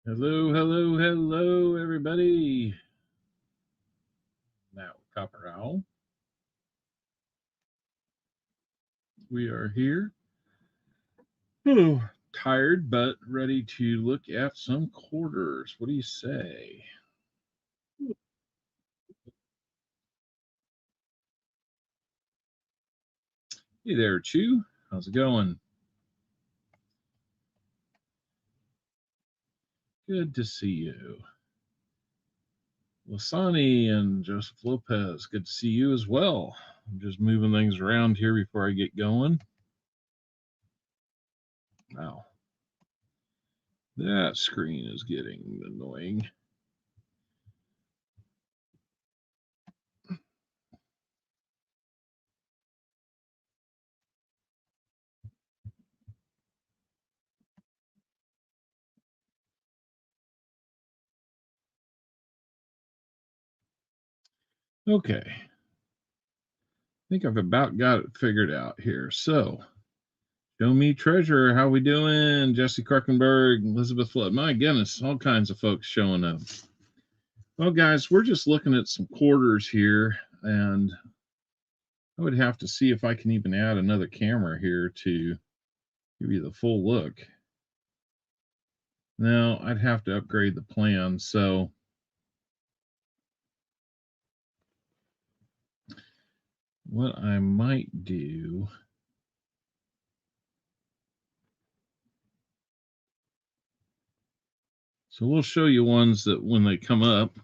Hello, hello, hello, everybody. Now, Copper Owl, we are here. Oh, tired, but ready to look at some quarters. What do you say? Hey there, Chew. How's it going? Good to see you. Lasani and Joseph Lopez, good to see you as well. I'm just moving things around here before I get going. Wow, that screen is getting annoying. Okay, I think I've about got it figured out here. So, show me treasure. How we doing? Jesse Kruckenberg, Elizabeth Flood. My goodness, all kinds of folks showing up. Well, guys, we're just looking at some quarters here, and I would have to see if I can even add another camera here to give you the full look. Now, I'd have to upgrade the plan, so what I might do, so we'll show you ones that when they come up,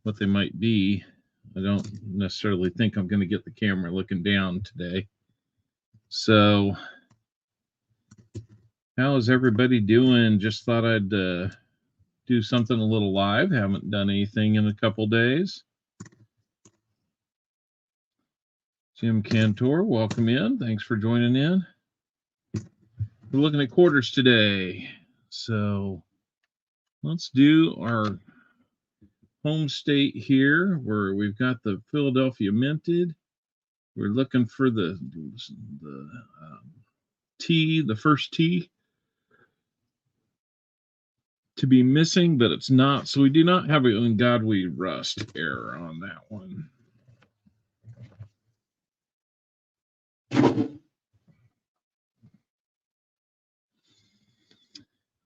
what they might be. I don't necessarily think I'm going to get the camera looking down today. So, how is everybody doing? Just thought I'd do something a little live. Haven't done anything in a couple days. Jim Cantor, welcome in. Thanks for joining in. We're looking at quarters today. So let's do our home state here where we've got the Philadelphia minted. We're looking for the T, the first T to be missing, but it's not. So we do not have an ungodly rust error on that one.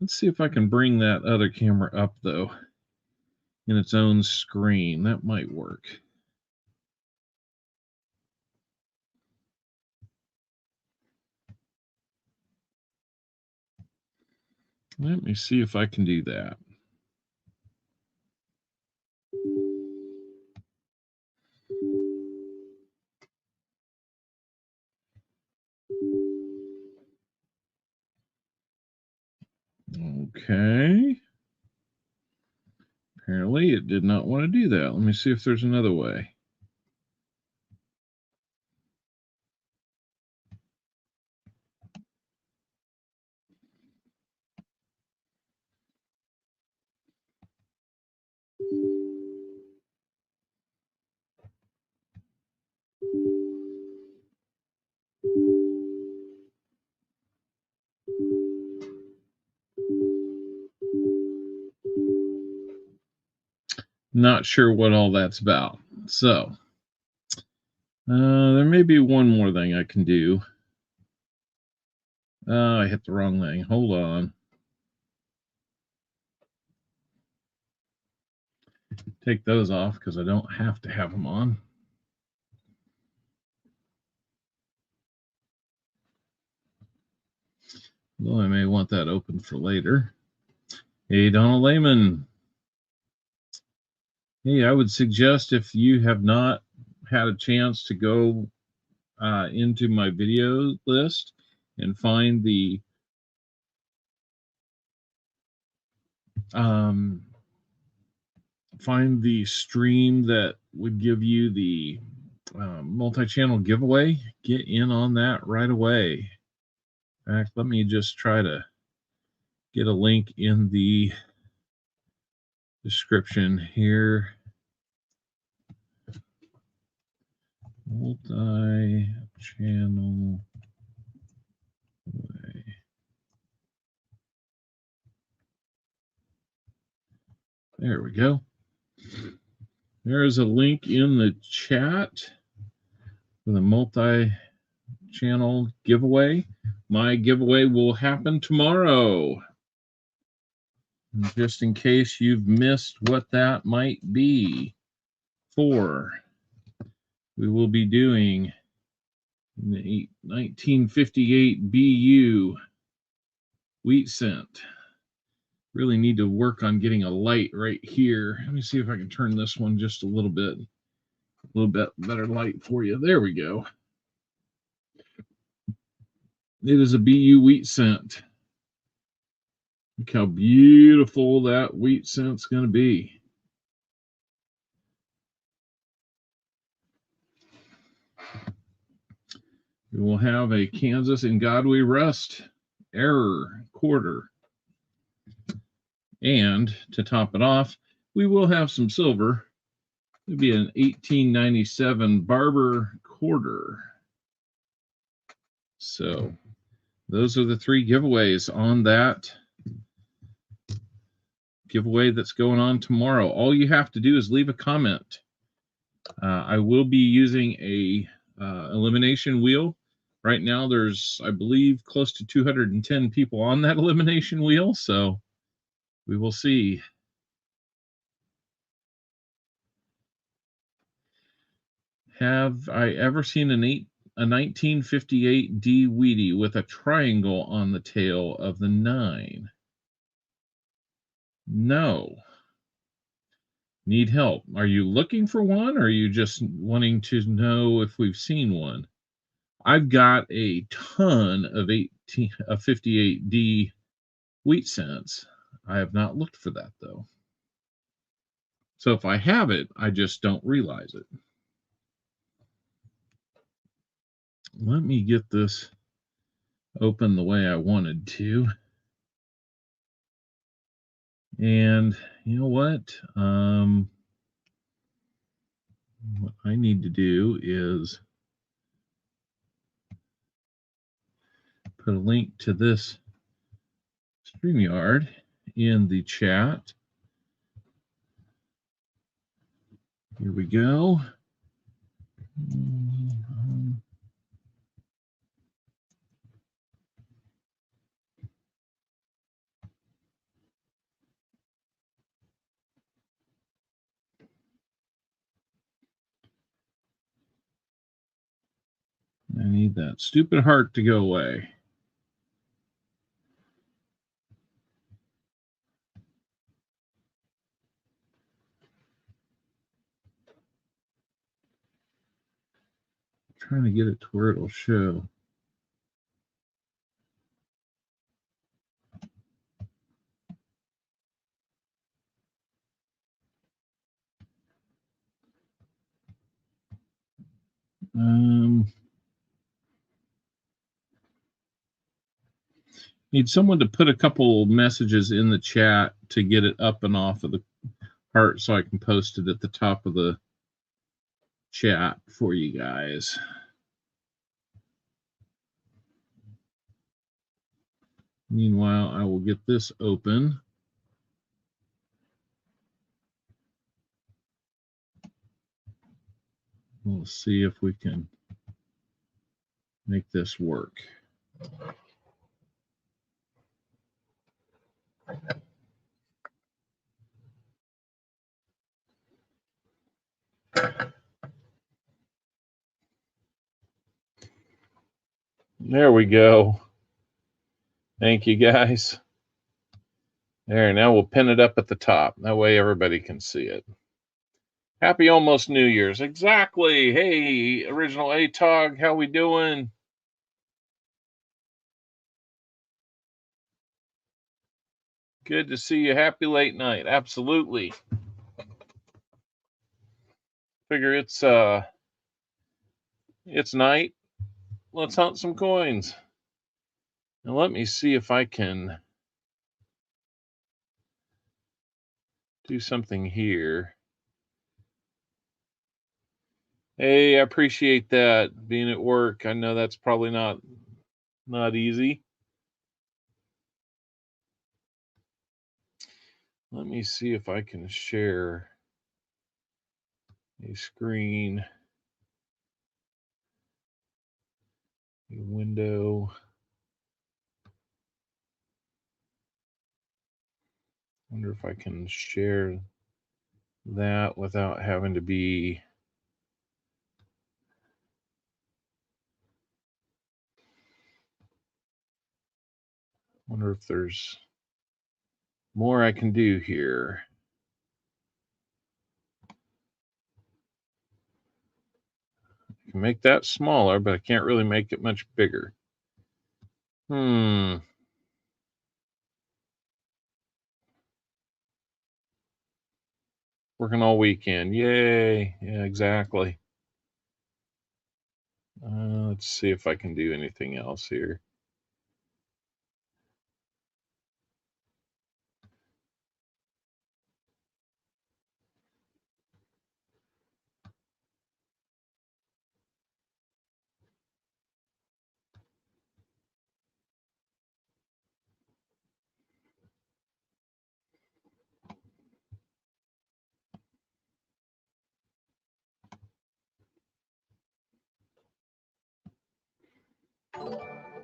Let's see if I can bring that other camera up, though, in its own screen. That might work. Let me see if I can do that. Okay. Apparently it did not want to do that. Let me see if there's another way. Not sure what all that's about. So, there may be one more thing I can do. I hit the wrong thing. Hold on. Take those off because I don't have to have them on. Well, I may want that open for later. Hey, Donald Lehman. Hey, I would suggest if you have not had a chance to go into my video list and find the stream that would give you the multi-channel giveaway. Get in on that right away. In fact, let me just try to get a link in the description here. Multi-channel giveaway. There we go. There is a link in the chat for the multi-channel giveaway. My giveaway will happen tomorrow. Just in case you've missed what that might be for, we will be doing the 1958 BU wheat cent. Really need to work on getting a light right here. Let me see if I can turn this one just a little bit better light for you. There we go. It is a BU wheat cent. Look how beautiful that wheat cent's going to be. We will have a Kansas In God We Rest error quarter. And to top it off, we will have some silver. It'll be an 1897 Barber quarter. So those are the three giveaways on that giveaway that's going on tomorrow. All you have to do is leave a comment. I will be using a elimination wheel. Right now there's, I believe, close to 210 people on that elimination wheel, so we will see. Have I ever seen a 1958 D Wheatie with a triangle on the tail of the 9? No. Need help? Are you looking for one, or are you just wanting to know if we've seen one? I've got a ton of 58D wheat cents. I have not looked for that, though. So if I have it, I just don't realize it. Let me get this open the way I wanted to. And you know what? What I need to do is put a link to this StreamYard in the chat. Here we go. I need that stupid heart to go away. I'm trying to get it to where it'll show. Need someone to put a couple messages in the chat to get it up and off of the heart so I can post it at the top of the chat for you guys. Meanwhile, I will get this open. We'll see if we can make this work. There we go. Thank you, guys. There, now we'll pin it up at the top. That way everybody can see it. Happy almost New Year's. Exactly. Hey, Original ATOG, how we doing? Good to see you. Happy late night. Absolutely. Figure it's night. Let's hunt some coins. Now let me see if I can do something here. Hey, I appreciate that. Being at work, I know that's probably not easy. Let me see if I can share a screen, a window. Wonder if I can share that without having to be. Wonder if there's more I can do here. I can make that smaller, but I can't really make it much bigger. Working all weekend. Yay. Yeah, exactly. Let's see if I can do anything else here.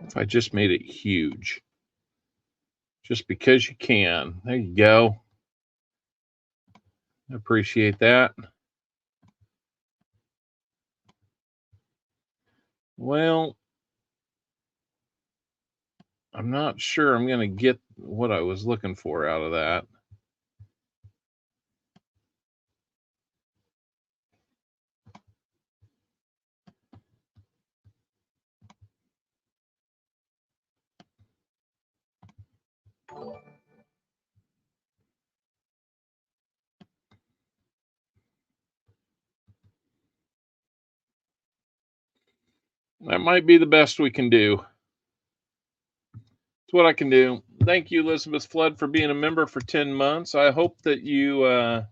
If I just made it huge, just because you can. There you go. I appreciate that. Well, I'm not sure I'm going to get what I was looking for out of that. That might be the best we can do. It's what I can do. Thank you, Elizabeth Flood, for being a member for 10 months. I hope that you, I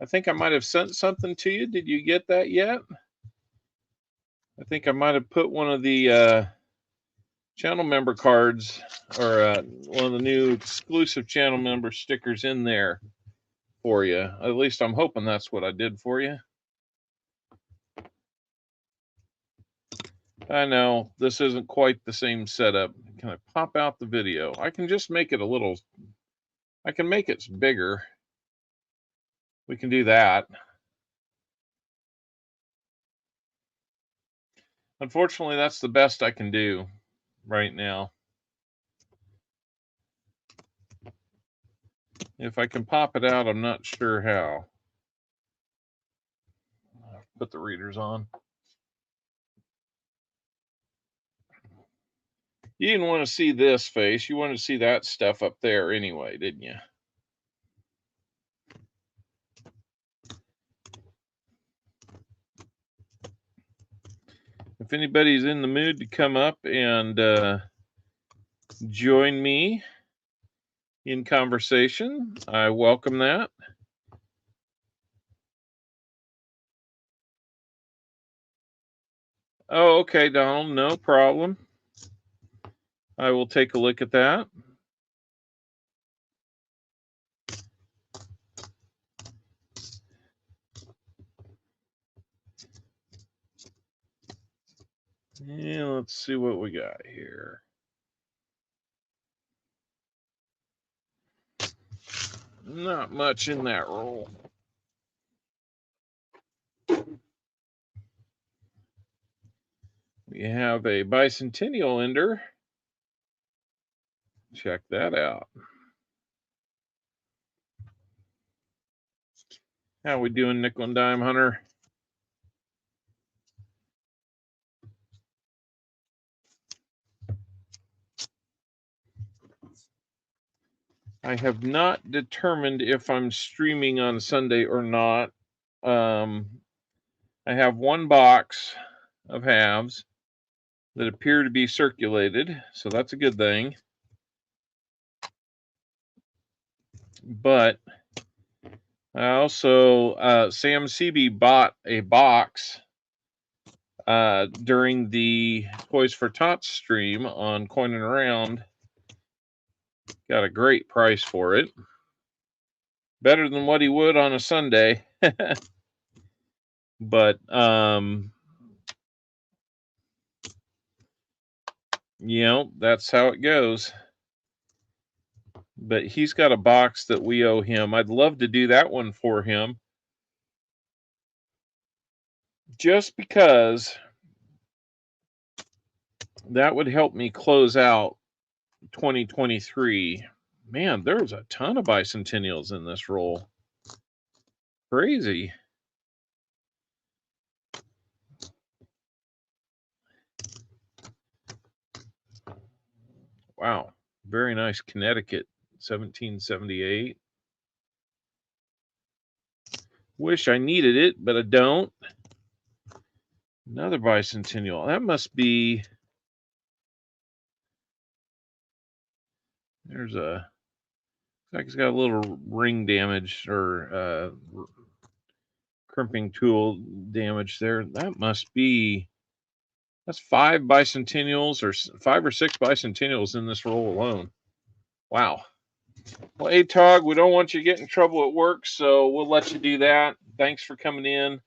think I might have sent something to you. Did you get that yet? I think I might have put one of the channel member cards or one of the new exclusive channel member stickers in there for you. At least I'm hoping that's what I did for you. I know this isn't quite the same setup. Can I pop out the video? I can just make it a little, I can make it bigger. We can do that. Unfortunately, that's the best I can do right now. If I can pop it out, I'm not sure how. Put the readers on. You didn't want to see this face. You wanted to see that stuff up there anyway, didn't you? If anybody's in the mood to come up and join me in conversation, I welcome that. Oh, okay, Donald, no problem. I will take a look at that. Yeah, let's see what we got here. Not much in that roll. We have a bicentennial ender. Check that out. How we doing, nickel and dime hunter? I have not determined if I'm streaming on Sunday or not. I have one box of halves that appear to be circulated, so that's a good thing. But I also, Sam Seabee bought a box during the Toys for Tots stream on Coin and Around. Got a great price for it. better than what he would on a Sunday. But that's how it goes. But he's got a box that we owe him. I'd love to do that one for him, just because that would help me close out 2023. Man, there's a ton of bicentennials in this roll. Crazy. Wow. Very nice. Connecticut, 1778. Wish I needed it, but I don't. Another bicentennial. That must be... There's a... Looks like it's got a little ring damage or crimping tool damage there. That must be... That's 5 bicentennials or 5 or 6 bicentennials in this roll alone. Wow. Well, ATOG, we don't want you to get in trouble at work, so we'll let you do that. Thanks for coming in.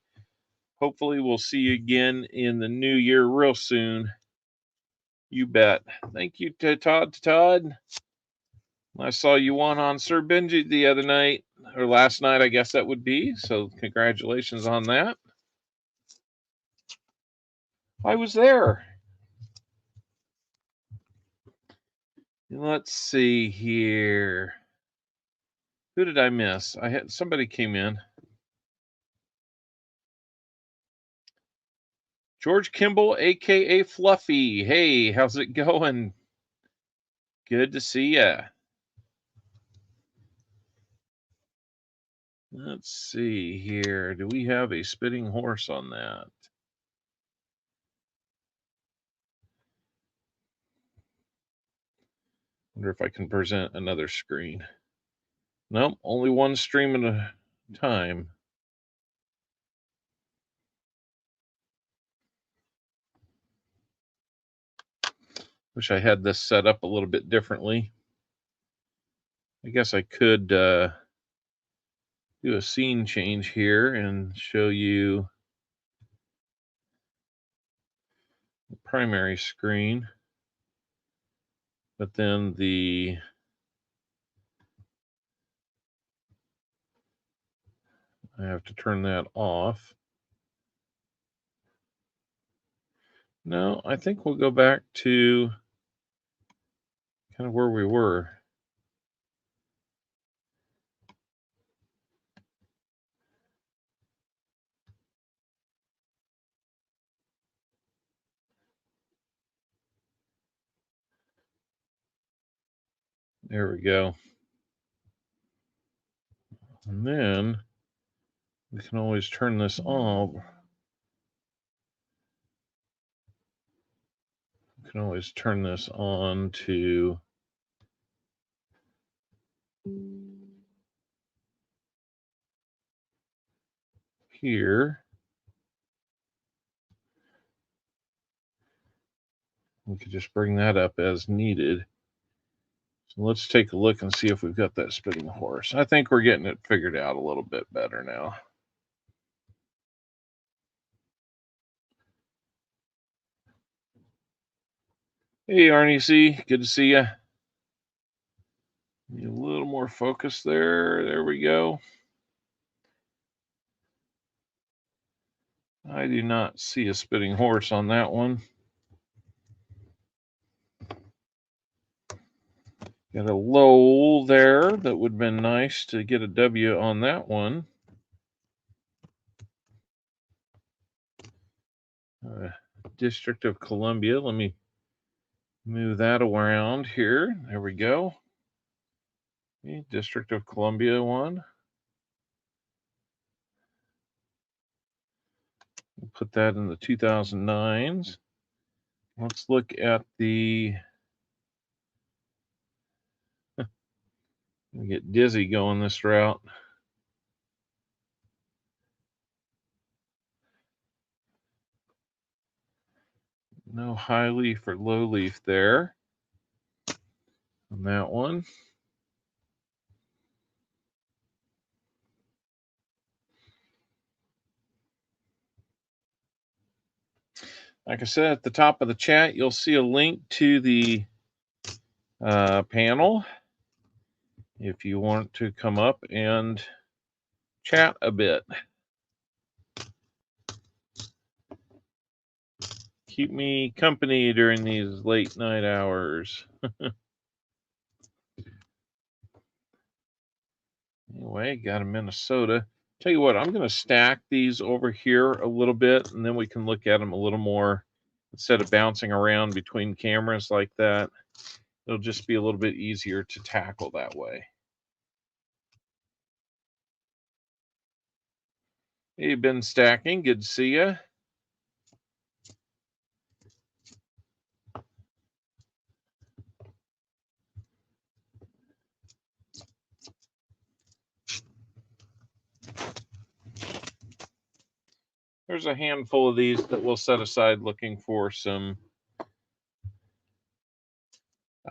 Hopefully we'll see you again in the new year real soon. You bet. Thank you to Todd. I saw you won on Sir Benji the other night, or last night, I guess that would be. So congratulations on that. I was there. Let's see here. Who did I miss? Somebody came in. George Kimball, aka Fluffy. Hey, how's it going? Good to see ya. Let's see here. Do we have a spitting horse on that? Wonder if I can present another screen. Nope, only one stream at a time. Wish I had this set up a little bit differently. I guess I could do a scene change here and show you the primary screen, but then I have to turn that off. No, I think we'll go back to kind of where we were. There we go. And then we can always turn this off. We can always turn this on to here. We could just bring that up as needed. So let's take a look and see if we've got that spitting horse. I think we're getting it figured out a little bit better now. Hey, Arnie C. Good to see you. Need a little more focus there. There we go. I do not see a spitting horse on that one. Got a low there. That would have been nice to get a W on that one. District of Columbia. Let me move that around here. There we go. Okay, District of Columbia one. We'll put that in the 2009s. Let's look at the... I get dizzy going this route. No high leaf or low leaf there on that one. Like I said, at the top of the chat, you'll see a link to the panel if you want to come up and chat a bit. Keep me company during these late night hours. Anyway, got a Minnesota. Tell you what, I'm going to stack these over here a little bit, and then we can look at them a little more instead of bouncing around between cameras like that. It'll just be a little bit easier to tackle that way. Hey, been stacking. Good to see you. There's a handful of these that we'll set aside looking for some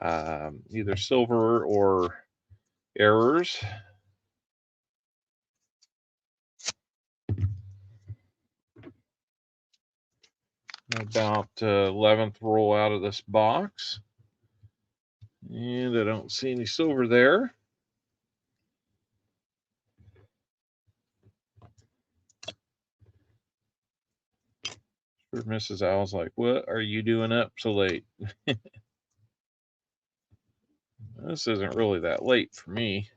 either silver or errors. About 11th roll out of this box. And I don't see any silver there. Sure, Mrs. Owl's like, what are you doing up so late? This isn't really that late for me.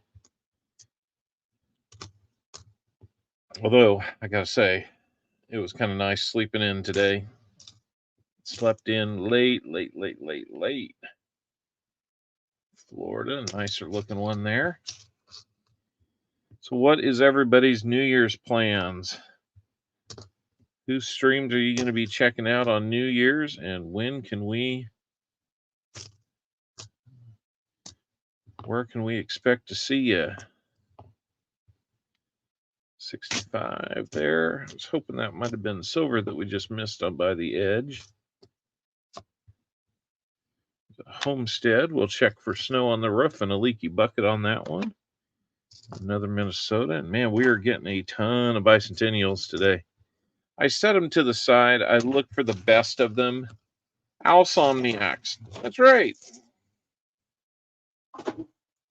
Although, I gotta say, it was kind of nice sleeping in today. Slept in late. Florida, nicer looking one there. So what is everybody's New Year's plans? Whose streams are you going to be checking out on New Year's, and where can we expect to see you? 65 there. I was hoping that might have been silver that we just missed on by the edge. Homestead, we'll check for snow on the roof and a leaky bucket on that one. Another Minnesota, and man, we are getting a ton of bicentennials today. I set them to the side. I look for the best of them. Owlsomniacs. That's right.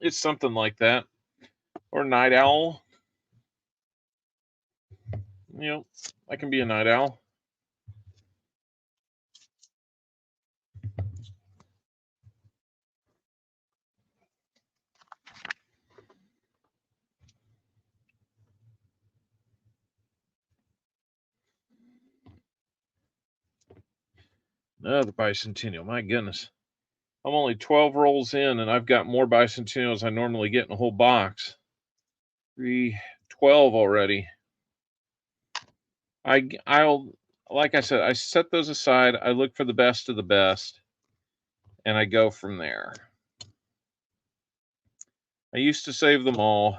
It's something like that. Or night owl. You know, I can be a night owl. Another bicentennial. My goodness. I'm only 12 rolls in, and I've got more bicentennials I normally get in a whole box. 12 already. I'll, like I said, I set those aside. I look for the best of the best, and I go from there. I used to save them all.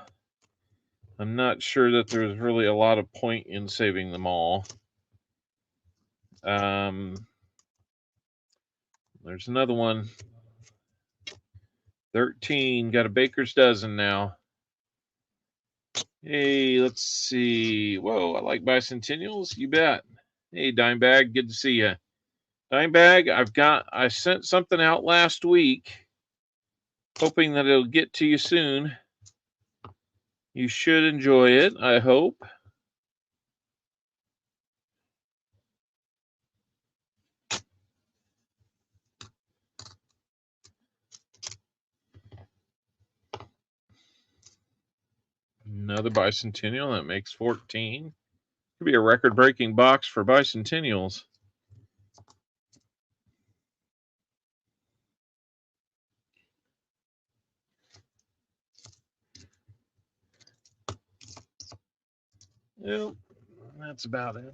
I'm not sure that there's really a lot of point in saving them all. There's another one. 13. Got a baker's dozen now. Hey, let's see. Whoa, I like bicentennials. You bet. Hey, Dimebag, good to see you. Dimebag, I sent something out last week, hoping that it'll get to you soon. You should enjoy it, I hope. Another bicentennial, that makes 14. Could be a record-breaking box for bicentennials. Yep, that's about it.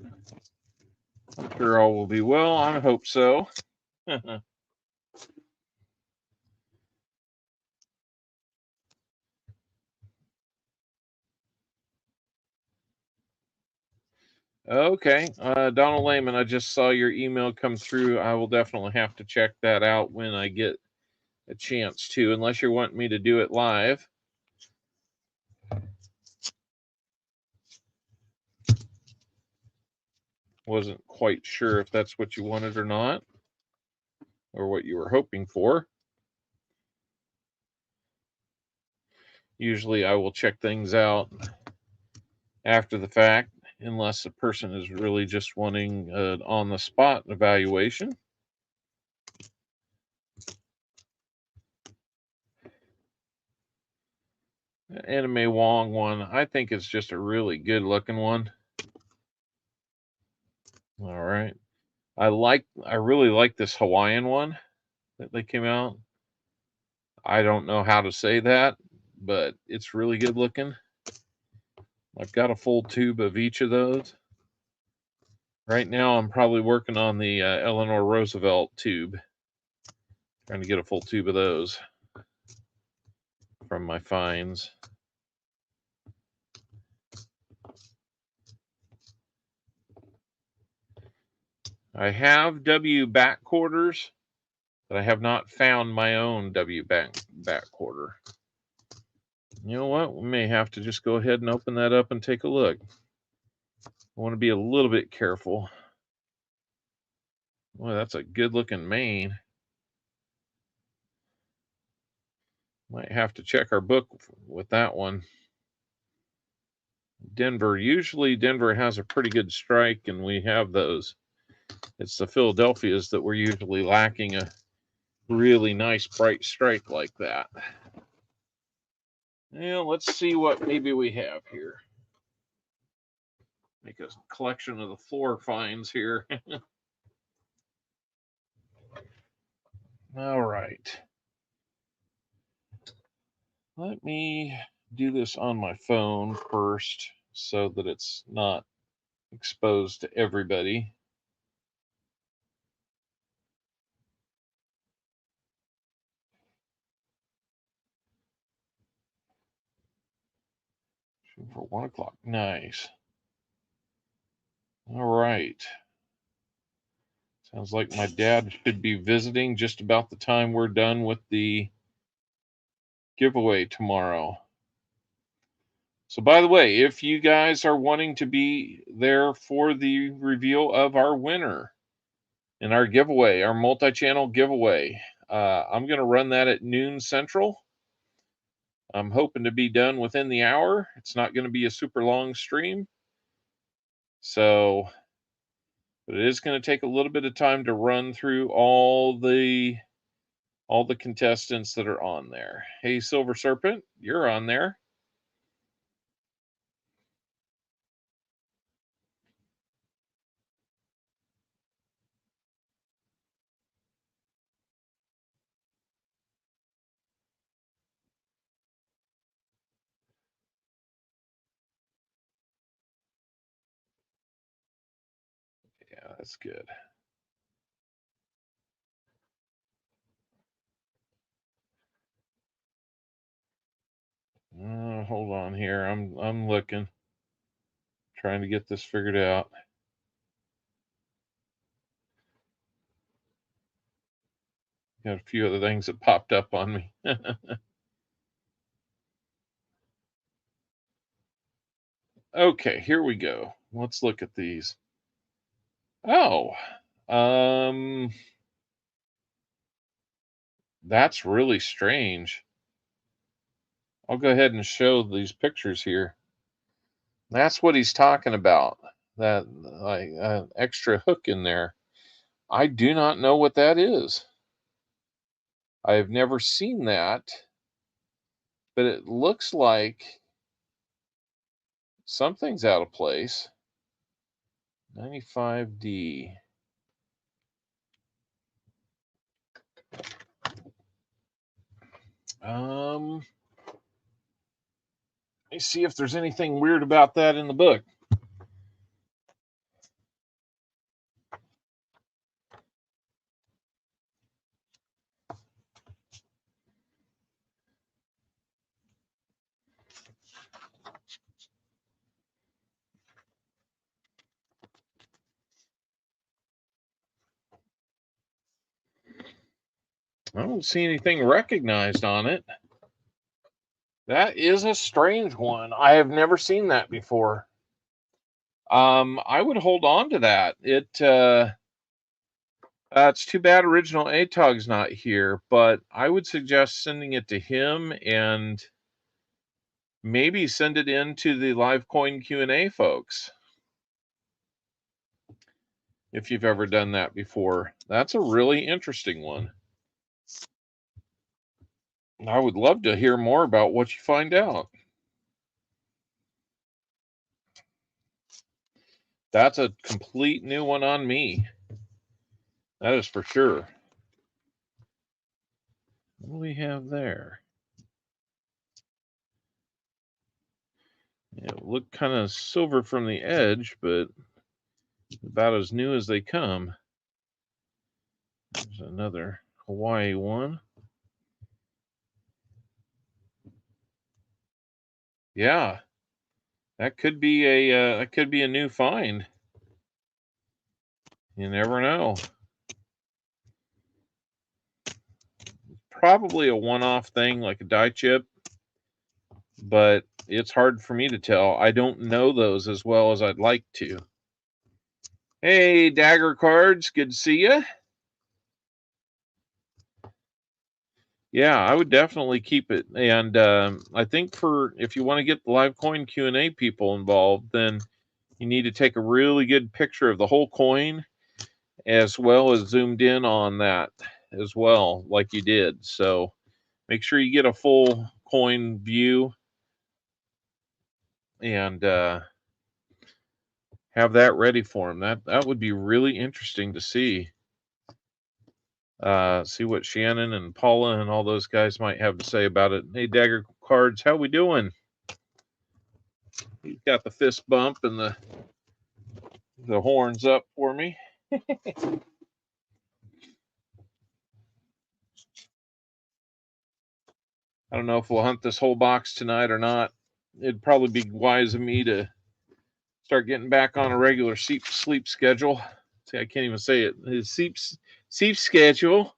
I'm sure all will be well. I hope so. Okay, Donald Lehman, I just saw your email come through. I will definitely have to check that out when I get a chance to, unless you're wanting me to do it live. Wasn't quite sure if that's what you wanted or not, or what you were hoping for. Usually I will check things out after the fact, unless a person is really just wanting an on-the-spot evaluation. The Anime Wong one, I think it's just a really good looking one. All right. I really like this Hawaiian one that they came out. I don't know how to say that, but it's really good looking. I've got a full tube of each of those. Right now, I'm probably working on the Eleanor Roosevelt tube. Trying to get a full tube of those from my finds. I have W back quarters, but I have not found my own W back quarter. You know what? We may have to just go ahead and open that up and take a look. I want to be a little bit careful. Well, that's a good looking mane. Might have to check our book with that one. Denver. Usually Denver has a pretty good strike, and we have those. It's the Philadelphias that we're usually lacking a really nice bright strike like that. Yeah, let's see what maybe we have here. Make a collection of the floor finds here. All right. Let me do this on my phone first so that it's not exposed to everybody. Shooting for 1 o'clock. Nice. All right. Sounds like my dad should be visiting just about the time we're done with the giveaway tomorrow. So, by the way, if you guys are wanting to be there for the reveal of our winner in our giveaway, our multi-channel giveaway, I'm going to run that at noon Central. I'm hoping to be done within the hour. It's not going to be a super long stream. So, but it is going to take a little bit of time to run through all the contestants that are on there. Hey, Silver Serpent, you're on there. Yeah, that's good. Hold on here. I'm looking, trying to get this figured out. Got a few other things that popped up on me. Okay, here we go. Let's look at these. Oh, that's really strange. I'll go ahead and show these pictures here. That's what he's talking about. That like extra hook in there. I do not know what that is. I have never seen that, but it looks like something's out of place. 95D. Let me see if there's anything weird about that in the book. I don't see anything recognized on it. That is a strange one. I have never seen that before. I would hold on to that. It's too bad Original ATOG's not here, but I would suggest sending it to him and maybe send it in to the Livecoin Q&A folks. If you've ever done that before. That's a really interesting one. I would love to hear more about what you find out. That's a complete new one on me. That is for sure. What do we have there? It looked kind of silver from the edge, but about as new as they come. There's another Hawaii one. Yeah, that could be a new find. You never know. Probably a one-off thing like a die chip, but it's hard for me to tell. I don't know those as well as I'd like to. Hey, Dagger Cards, good to see you. Yeah, I would definitely keep it. And I think if you want to get the Livecoin Q&A people involved, then you need to take a really good picture of the whole coin as well as zoomed in on that as well, like you did. So make sure you get a full coin view and have that ready for them. That would be really interesting to see. See what Shannon and Paula and all those guys might have to say about it. Hey, Dagger Cards, how we doing? He's got the fist bump and the horns up for me. I don't know if we'll hunt this whole box tonight or not. It'd probably be wise of me to start getting back on a regular sleep schedule. See, I can't even say it. His sleep schedule.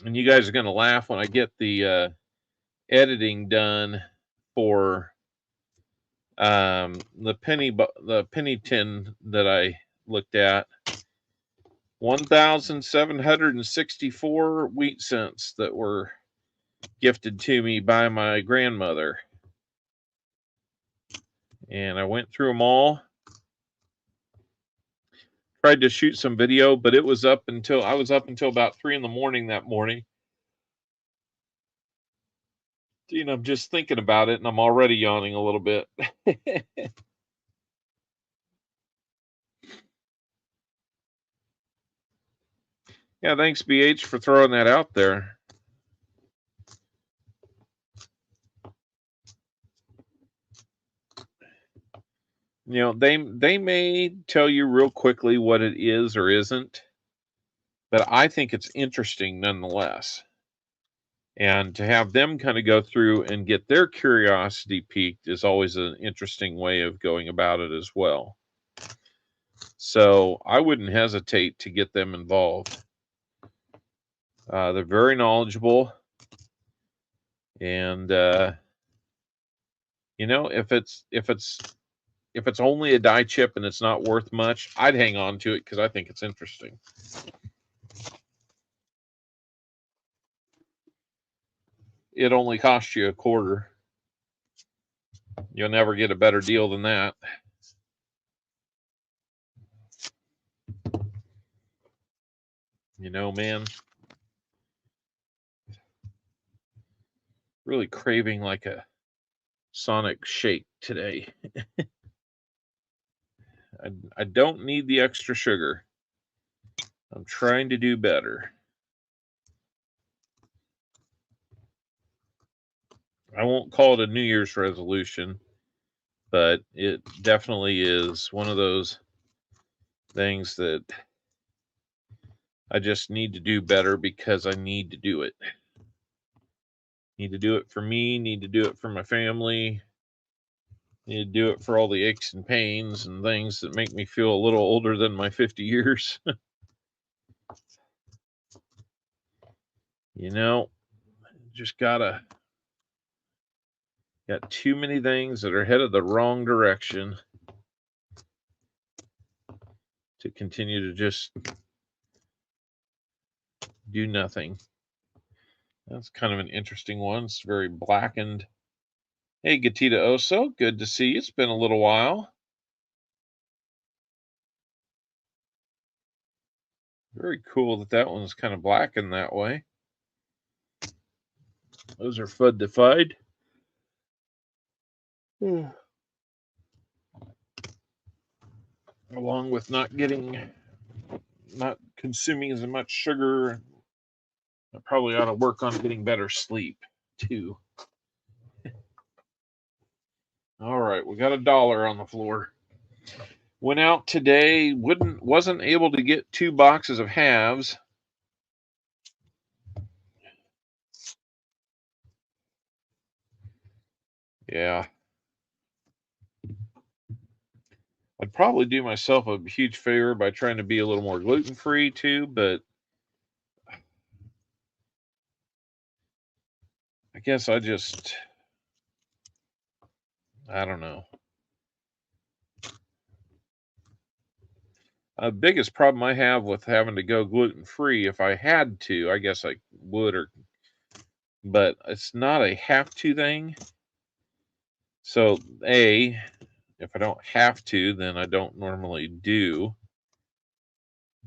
And you guys are going to laugh when I get the editing done for the penny tin that I looked at. 1,764 wheat cents that were gifted to me by my grandmother. And I went through them all. Tried to shoot some video, but I was up until about 3 a.m. that morning. I'm just thinking about it and I'm already yawning a little bit. Yeah, thanks BH for throwing that out there. They may tell you real quickly what it is or isn't, but I think it's interesting nonetheless. And to have them kind of go through and get their curiosity piqued is always an interesting way of going about it as well. So I wouldn't hesitate to get them involved. They're very knowledgeable. And, if it's only a die chip and it's not worth much, I'd hang on to it because I think it's interesting. It only costs you $0.25. You'll never get a better deal than that. Man, really craving like a Sonic shake today. I don't need the extra sugar. I'm trying to do better. I won't call it a New Year's resolution, but it definitely is one of those things that I just need to do better because I need to do it. Need to do it for me, need to do it for my family, need to do it for all the aches and pains and things that make me feel a little older than my 50 years. Just gotta Got too many things that are headed the wrong direction to continue to just do nothing. That's kind of an interesting one. It's very blackened. Hey, Gatita Oso, good to see you. It's been a little while. Very cool that that one's kind of blackened that way. Those are FUD-defied. Along with not consuming as much sugar. I probably ought to work on getting better sleep too. All right, we got $1 on the floor. Went out today, wasn't able to get 2 boxes of halves. Yeah. I'd probably do myself a huge favor by trying to be a little more gluten-free too, but I guess I don't know. The biggest problem I have with having to go gluten-free, if I had to, I guess I would, but it's not a have to thing. So, if I don't have to, then I don't normally do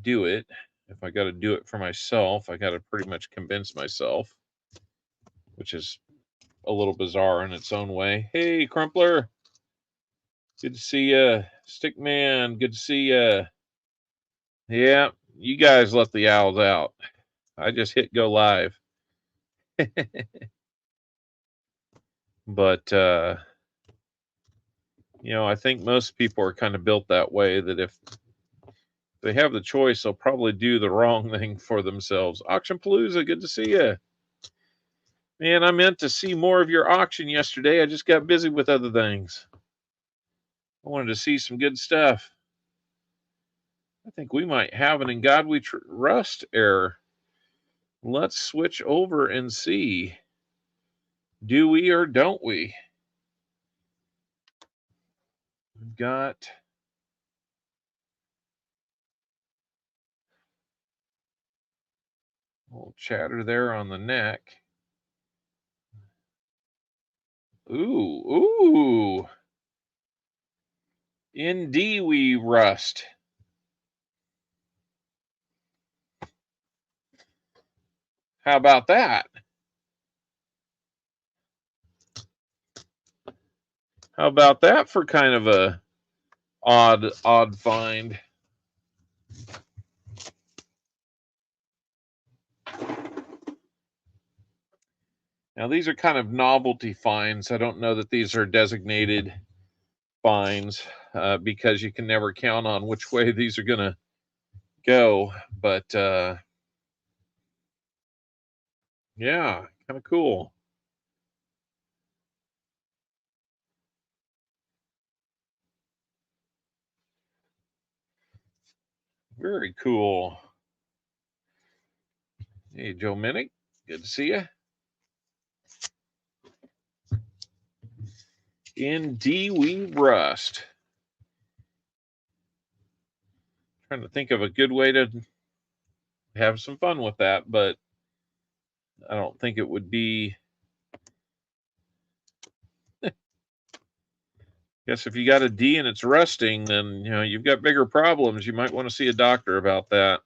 it. If I got to do it for myself, I got to pretty much convince myself, which is a little bizarre in its own way. Hey, Crumpler. Good to see you. Stickman, good to see you. Yeah, you guys let the owls out. I just hit go live. But, I think most people are kind of built that way, that if they have the choice, they'll probably do the wrong thing for themselves. Auction Palooza, good to see you. Man, I meant to see more of your auction yesterday. I just got busy with other things. I wanted to see some good stuff. I think we might have an In God We Trust error. Let's switch over and see. Do we or don't we? We've got a little chatter there on the neck. Ooh. Indeed, we rust. How about that? How about that for kind of a odd find? Now, these are kind of novelty finds. I don't know that these are designated finds because you can never count on which way these are going to go. But yeah, kind of cool. Very cool. Hey, Joe Minnick, good to see you. Indeed, we rust. Trying to think of a good way to have some fun with that, but I don't think it would be. Guess if you got a D and it's rusting, then you've got bigger problems. You might want to see a doctor about that.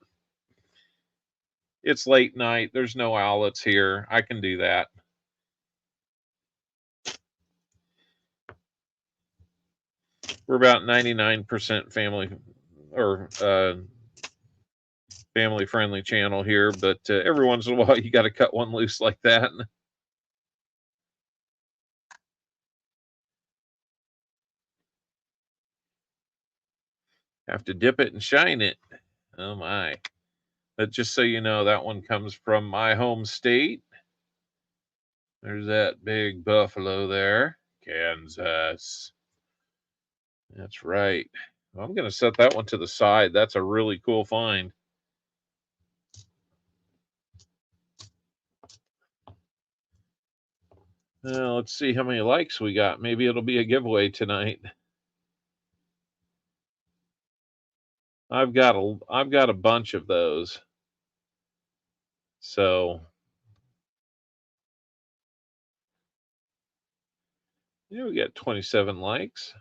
It's late night. There's no owlets here. I can do that. We're about 99% family or family friendly channel here, but every once in a while you got to cut one loose like that. Have to dip it and shine it. Oh my. But just so you know, that one comes from my home state. There's that big buffalo there. Kansas. That's right. I'm going to set that one to the side. That's a really cool find. Let's see how many likes we got. Maybe it'll be a giveaway tonight. I've got a bunch of those. So yeah, we got 27 likes.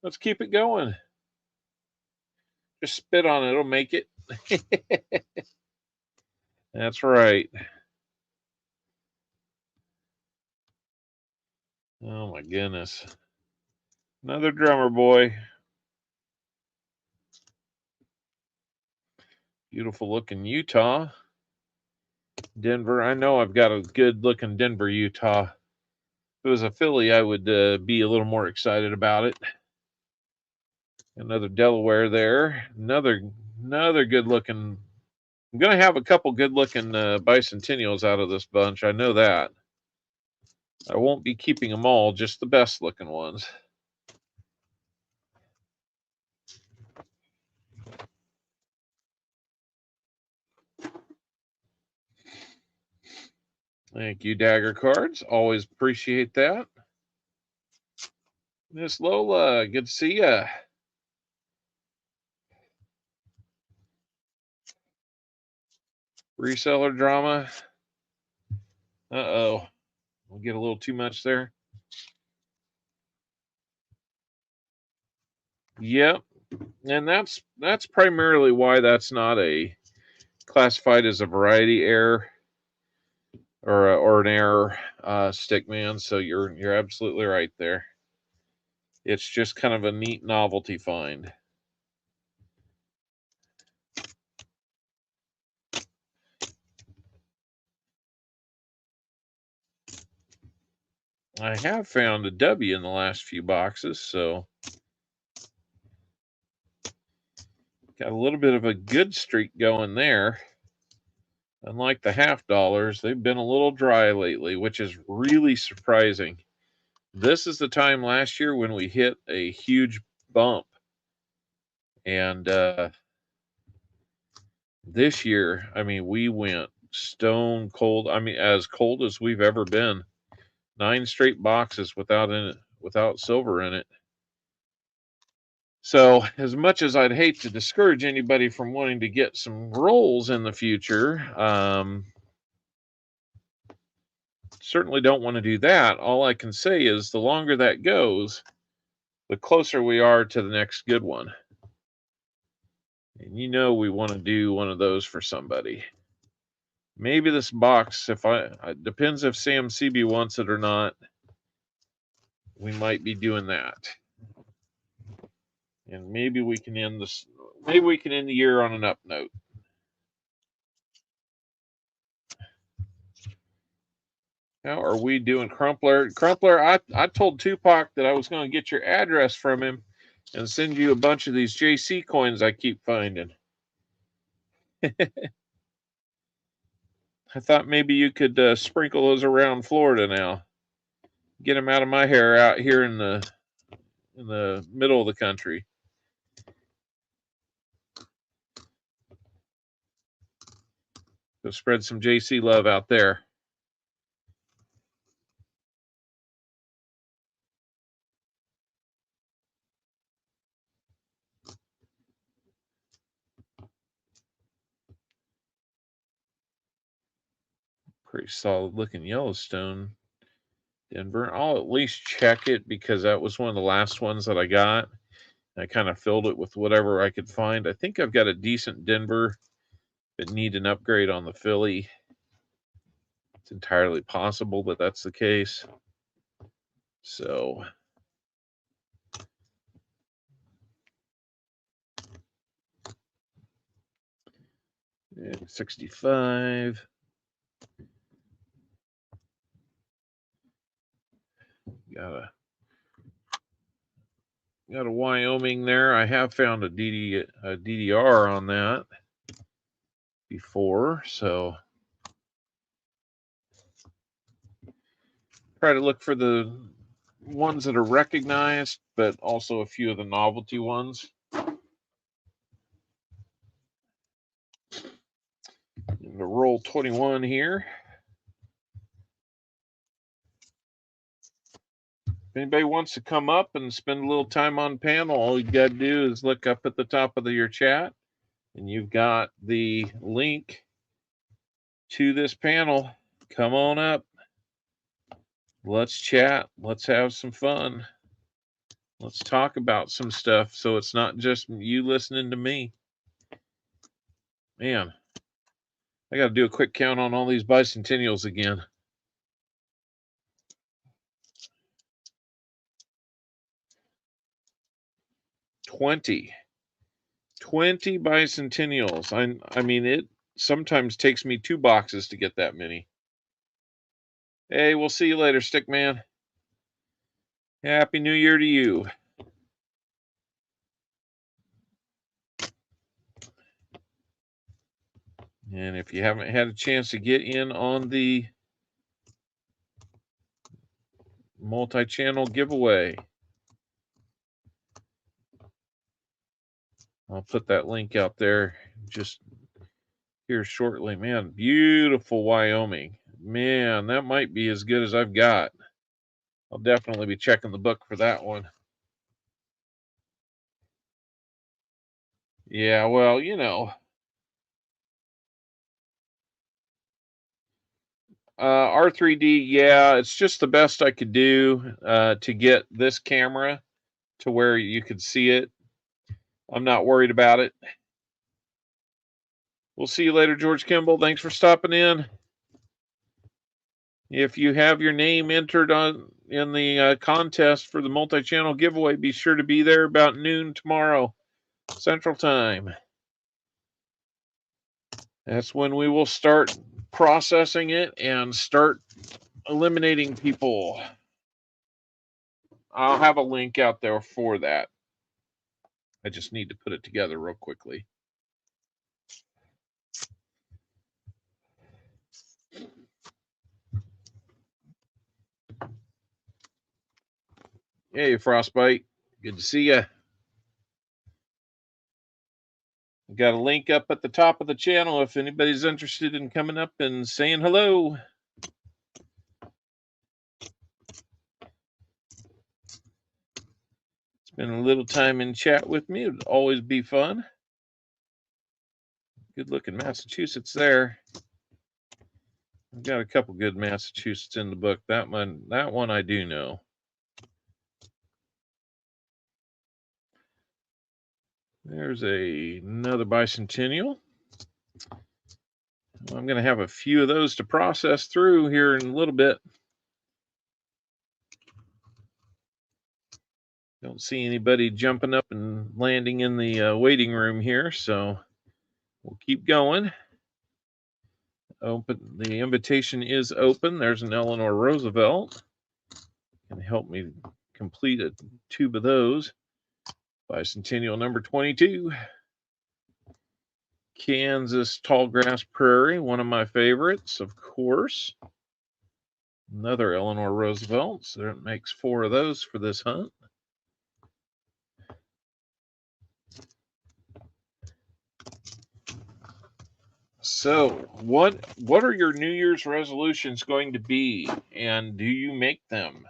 Let's keep it going. Just spit on it, it'll make it. That's right. Oh my goodness. Another drummer boy. Beautiful looking Utah. Denver. I know I've got a good looking Denver, Utah. If it was a Philly, I would be a little more excited about it. Another Delaware there. Another good looking. I'm going to have a couple good looking bicentennials out of this bunch. I know that. I won't be keeping them all, just the best looking ones. Thank you, Dagger Cards. Always appreciate that. Miss Lola, good to see ya. Reseller drama. Uh-oh. We'll get a little too much there. Yep. And that's primarily why that's not a classified as a variety error or an error, Stickman. So you're absolutely right there. It's just kind of a neat novelty find. I have found a W in the last few boxes, so got a little bit of a good streak going there. Unlike the $50, they've been a little dry lately, which is really surprising. This is the time last year when we hit a huge bump. And this year, I mean, we went stone cold. I mean, as cold as we've ever been. 9 straight boxes without silver in it. So, as much as I'd hate to discourage anybody from wanting to get some rolls in the future, certainly don't want to do that. All I can say is the longer that goes, the closer we are to the next good one. And you know we want to do one of those for somebody. Maybe this box, it depends if Sam CB wants it or not. We might be doing that. And maybe we can end the year on an up note. How are we doing, Crumpler? Crumpler, I told Tupac that I was going to get your address from him and send you a bunch of these JC coins I keep finding. I thought maybe you could sprinkle those around Florida now. Get them out of my hair out here in the middle of the country. Go spread some JC love out there. Pretty solid looking Yellowstone, Denver. I'll at least check it because that was one of the last ones that I got. I kind of filled it with whatever I could find. I think I've got a decent Denver, but need an upgrade on the Philly. It's entirely possible that that's the case. So 65. Got a Wyoming there. I have found a DDR on that before, so try to look for the ones that are recognized, but also a few of the novelty ones. The roll 21 here. If anybody wants to come up and spend a little time on panel, all you got to do is look up at the top of your chat, and you've got the link to this panel. Come on up. Let's chat. Let's have some fun. Let's talk about some stuff so it's not just you listening to me. Man, I got to do a quick count on all these bicentennials again. Twenty bicentennials. I mean, it sometimes takes me 2 boxes to get that many. Hey, we'll see you later, Stickman. Happy New Year to you. And if you haven't had a chance to get in on the multi-channel giveaway, I'll put that link out there just here shortly. Man, beautiful Wyoming. Man, that might be as good as I've got. I'll definitely be checking the book for that one. Yeah, well, you know. R3D, yeah, it's just the best I could do to get this camera to where you could see it. I'm not worried about it. We'll see you later, George Kimball. Thanks for stopping in. If you have your name entered in the contest for the multi-channel giveaway, be sure to be there about noon tomorrow, Central Time. That's when we will start processing it and start eliminating people. I'll have a link out there for that. I just need to put it together real quickly. Hey, Frostbite. Good to see you. Got a link up at the top of the channel if anybody's interested in coming up and saying hello. Spend a little time in chat with me. It would always be fun. Good looking Massachusetts there. I've got a couple good Massachusetts in the book. That one I do know. There's another bicentennial. I'm going to have a few of those to process through here in a little bit. Don't see anybody jumping up and landing in the waiting room here, so we'll keep going. Open. The invitation is open. There's an Eleanor Roosevelt. Can help me complete a tube of those. Bicentennial number 22. Kansas Tallgrass Prairie, one of my favorites, of course. Another Eleanor Roosevelt. So that makes 4 of those for this hunt. So, what are your New Year's resolutions going to be, and do you make them?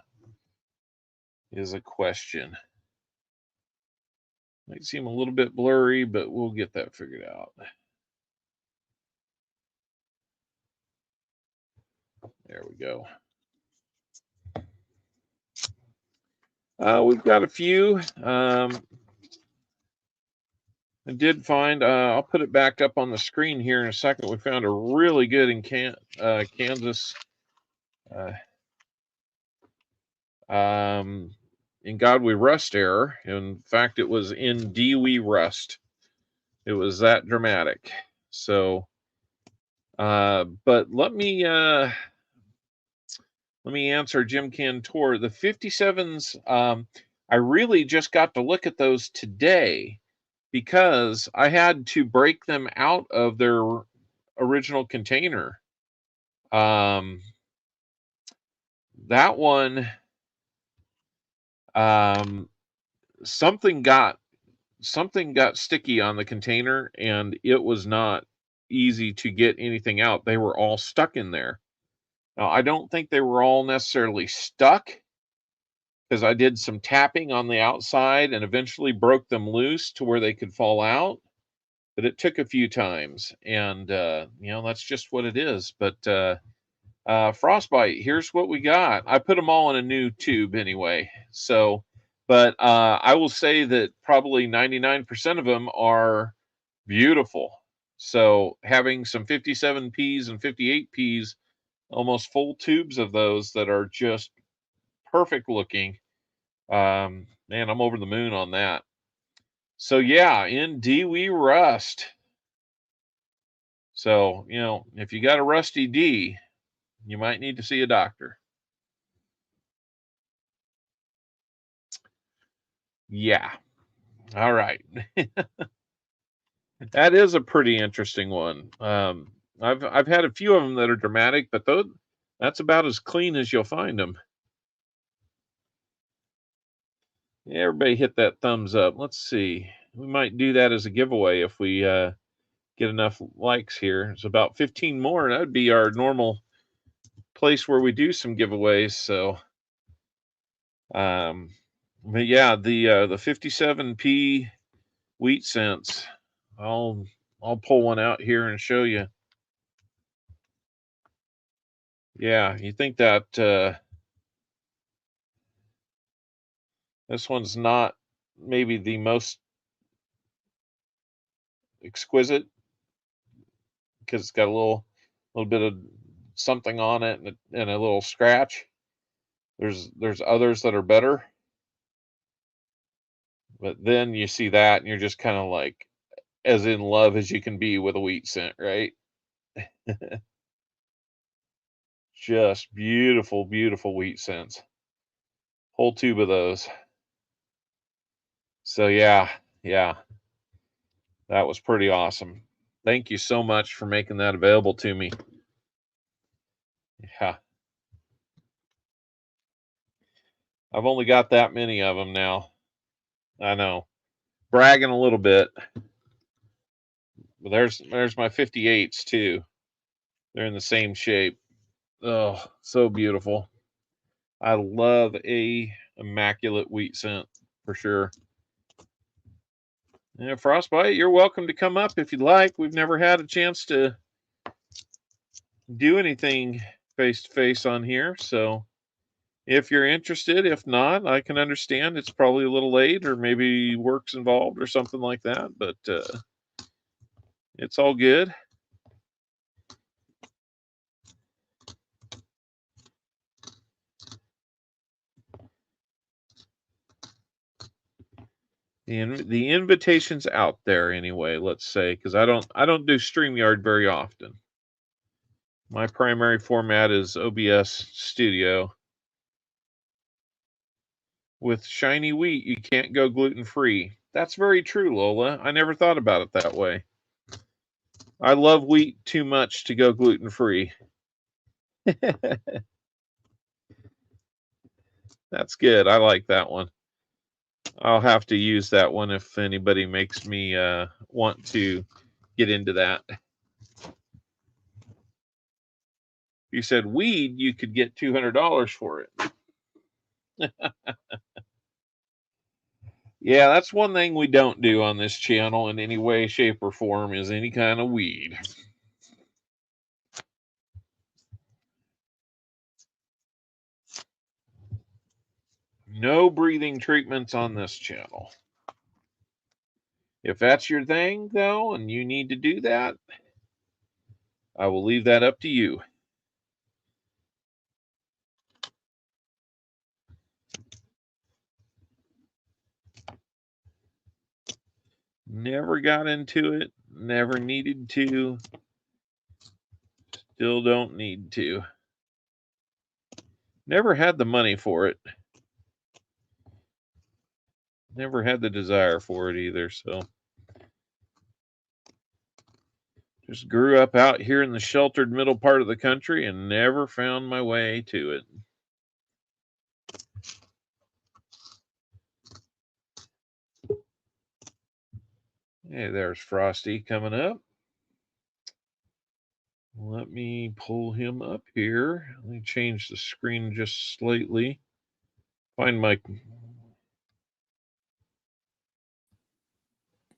Is a question. Might seem a little bit blurry, but we'll get that figured out. There we go. We've got a few. I did find, I'll put it back up on the screen here in a second. We found a really good in Kansas. In God We Rust error. In fact, it was in D We Rust. It was that dramatic. So, but let me answer Jim Cantor. The 57s, I really just got to look at those today because I had to break them out of their original container. That one, something got sticky on the container, and it was not easy to get anything out. They were all stuck in there. Now, I don't think they were all necessarily stuck, because I did some tapping on the outside and eventually broke them loose to where they could fall out. But it took a few times, and that's just what it is. But frostbite, here's what we got. I put them all in a new tube anyway. So, but I will say that probably 99% of them are beautiful. So having some 57Ps and 58Ps, almost full tubes of those that are just perfect looking. Man, I'm over the moon on that. So yeah, in Dewey Rust. So, if you got a rusty D, you might need to see a doctor. Yeah. All right. That is a pretty interesting one. I've had a few of them that are dramatic, but that's about as clean as you'll find them. Everybody hit that thumbs up. Let's see. We might do that as a giveaway if we get enough likes here. It's about 15 more. That would be our normal place where we do some giveaways. So, but yeah, the 57P wheat cents. I'll pull one out here and show you. Yeah, you think that this one's not maybe the most exquisite because it's got a little bit of something on it and a little scratch. There's others that are better, but then you see that and you're just kind of like as in love as you can be with a wheat cent, right? Just beautiful, beautiful wheat cents. Whole tube of those. So yeah, that was pretty awesome. Thank you so much for making that available to me. Yeah. I've only got that many of them now. I know. Bragging a little bit. But there's my 58s too. They're in the same shape. Oh, so beautiful. I love a immaculate wheat cent for sure. Yeah, Frostbite, you're welcome to come up if you'd like. We've never had a chance to do anything face to face on here, so if you're interested, if not, I can understand it's probably a little late or maybe work's involved or something like that, but it's all good. The invitation's out there anyway, let's say, because I don't do StreamYard very often. My primary format is OBS Studio. With shiny wheat, you can't go gluten free. That's very true, Lola. I never thought about it that way. I love wheat too much to go gluten free. That's good. I like that one. I'll have to use that one if anybody makes me want to get into that. You said weed, you could get $200 for it. Yeah, that's one thing we don't do on this channel in any way, shape, or form is any kind of weed. No breathing treatments on this channel. If that's your thing, though, and you need to do that, I will leave that up to you. Never got into it, never needed to, still don't need to. Never had the money for it. Never had the desire for it either, so. Just grew up out here in the sheltered middle part of the country and never found my way to it. Hey, there's Frosty coming up. Let me pull him up here. Let me change the screen just slightly Find my.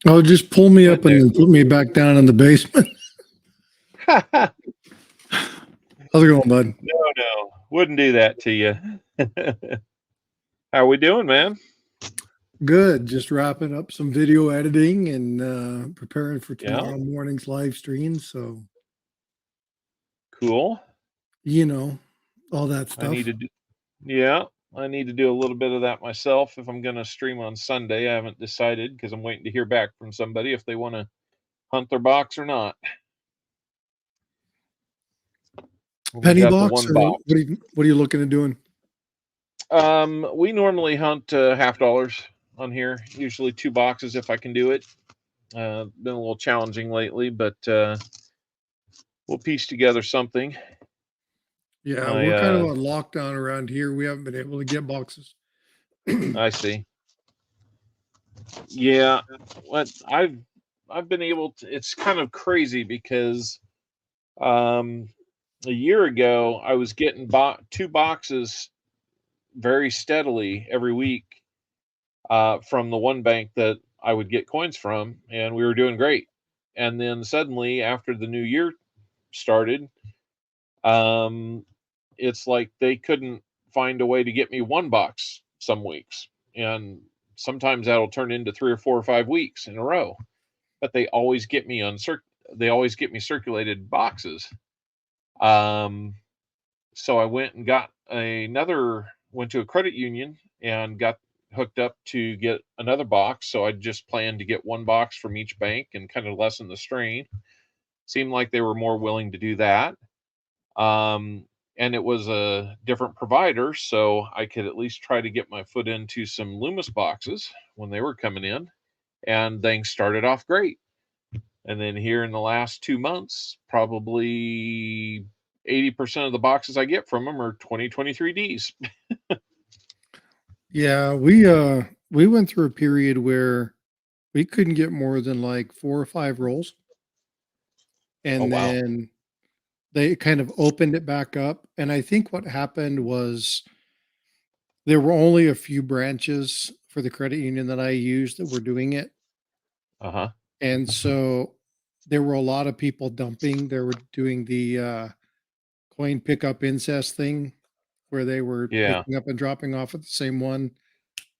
Oh, just pull me Right up and there. then put me back down in the basement. No, How's it going, bud? no, wouldn't do that to you. How we doing, man? Good. Just wrapping up some video editing and preparing for Yeah, tomorrow morning's live stream. So, cool. you know, all that I need stuff. to do. Yeah, I need to do a little bit of that myself if I'm going to stream on Sunday. I haven't decided because I'm waiting to hear back from somebody if they want to hunt their box or not. We Penny got the box, one or box. what are you looking at doing? We normally hunt $half on here, usually 2 boxes if I can do it. Been a little challenging lately, but we'll piece together something. Yeah, we're kind of on lockdown around here. We haven't been able to get boxes. I see. Yeah, what I've been able to. It's kind of crazy because a year ago I was getting 2 boxes very steadily every week from the one bank that I would get coins from, and we were doing great. And then suddenly, after the new year started, it's like they couldn't find a way to get me 1 box some weeks, and sometimes that'll turn into 3 or 4 or 5 weeks in a row. But they always get me they always get me circulated boxes. So I went and went to a credit union and got hooked up to get another box. So I just planned to get 1 box from each bank and kind of lessen the strain. Seemed like they were more willing to do that. And it was a different provider, so I could at least try to get my foot into some Loomis boxes when they were coming in, and things started off great. And then here in the last 2 months, probably 80% of the boxes I get from them are 2023Ds. Yeah, we went through a period where we couldn't get more than like 4 or 5 rolls, Oh, and wow. then they kind of opened it back up. And I think what happened was there were only a few branches for the credit union that I used that were doing it. Uh huh. And so there were a lot of people dumping. They were doing the coin pickup incest thing where they were Yeah. picking up and dropping off at the same one.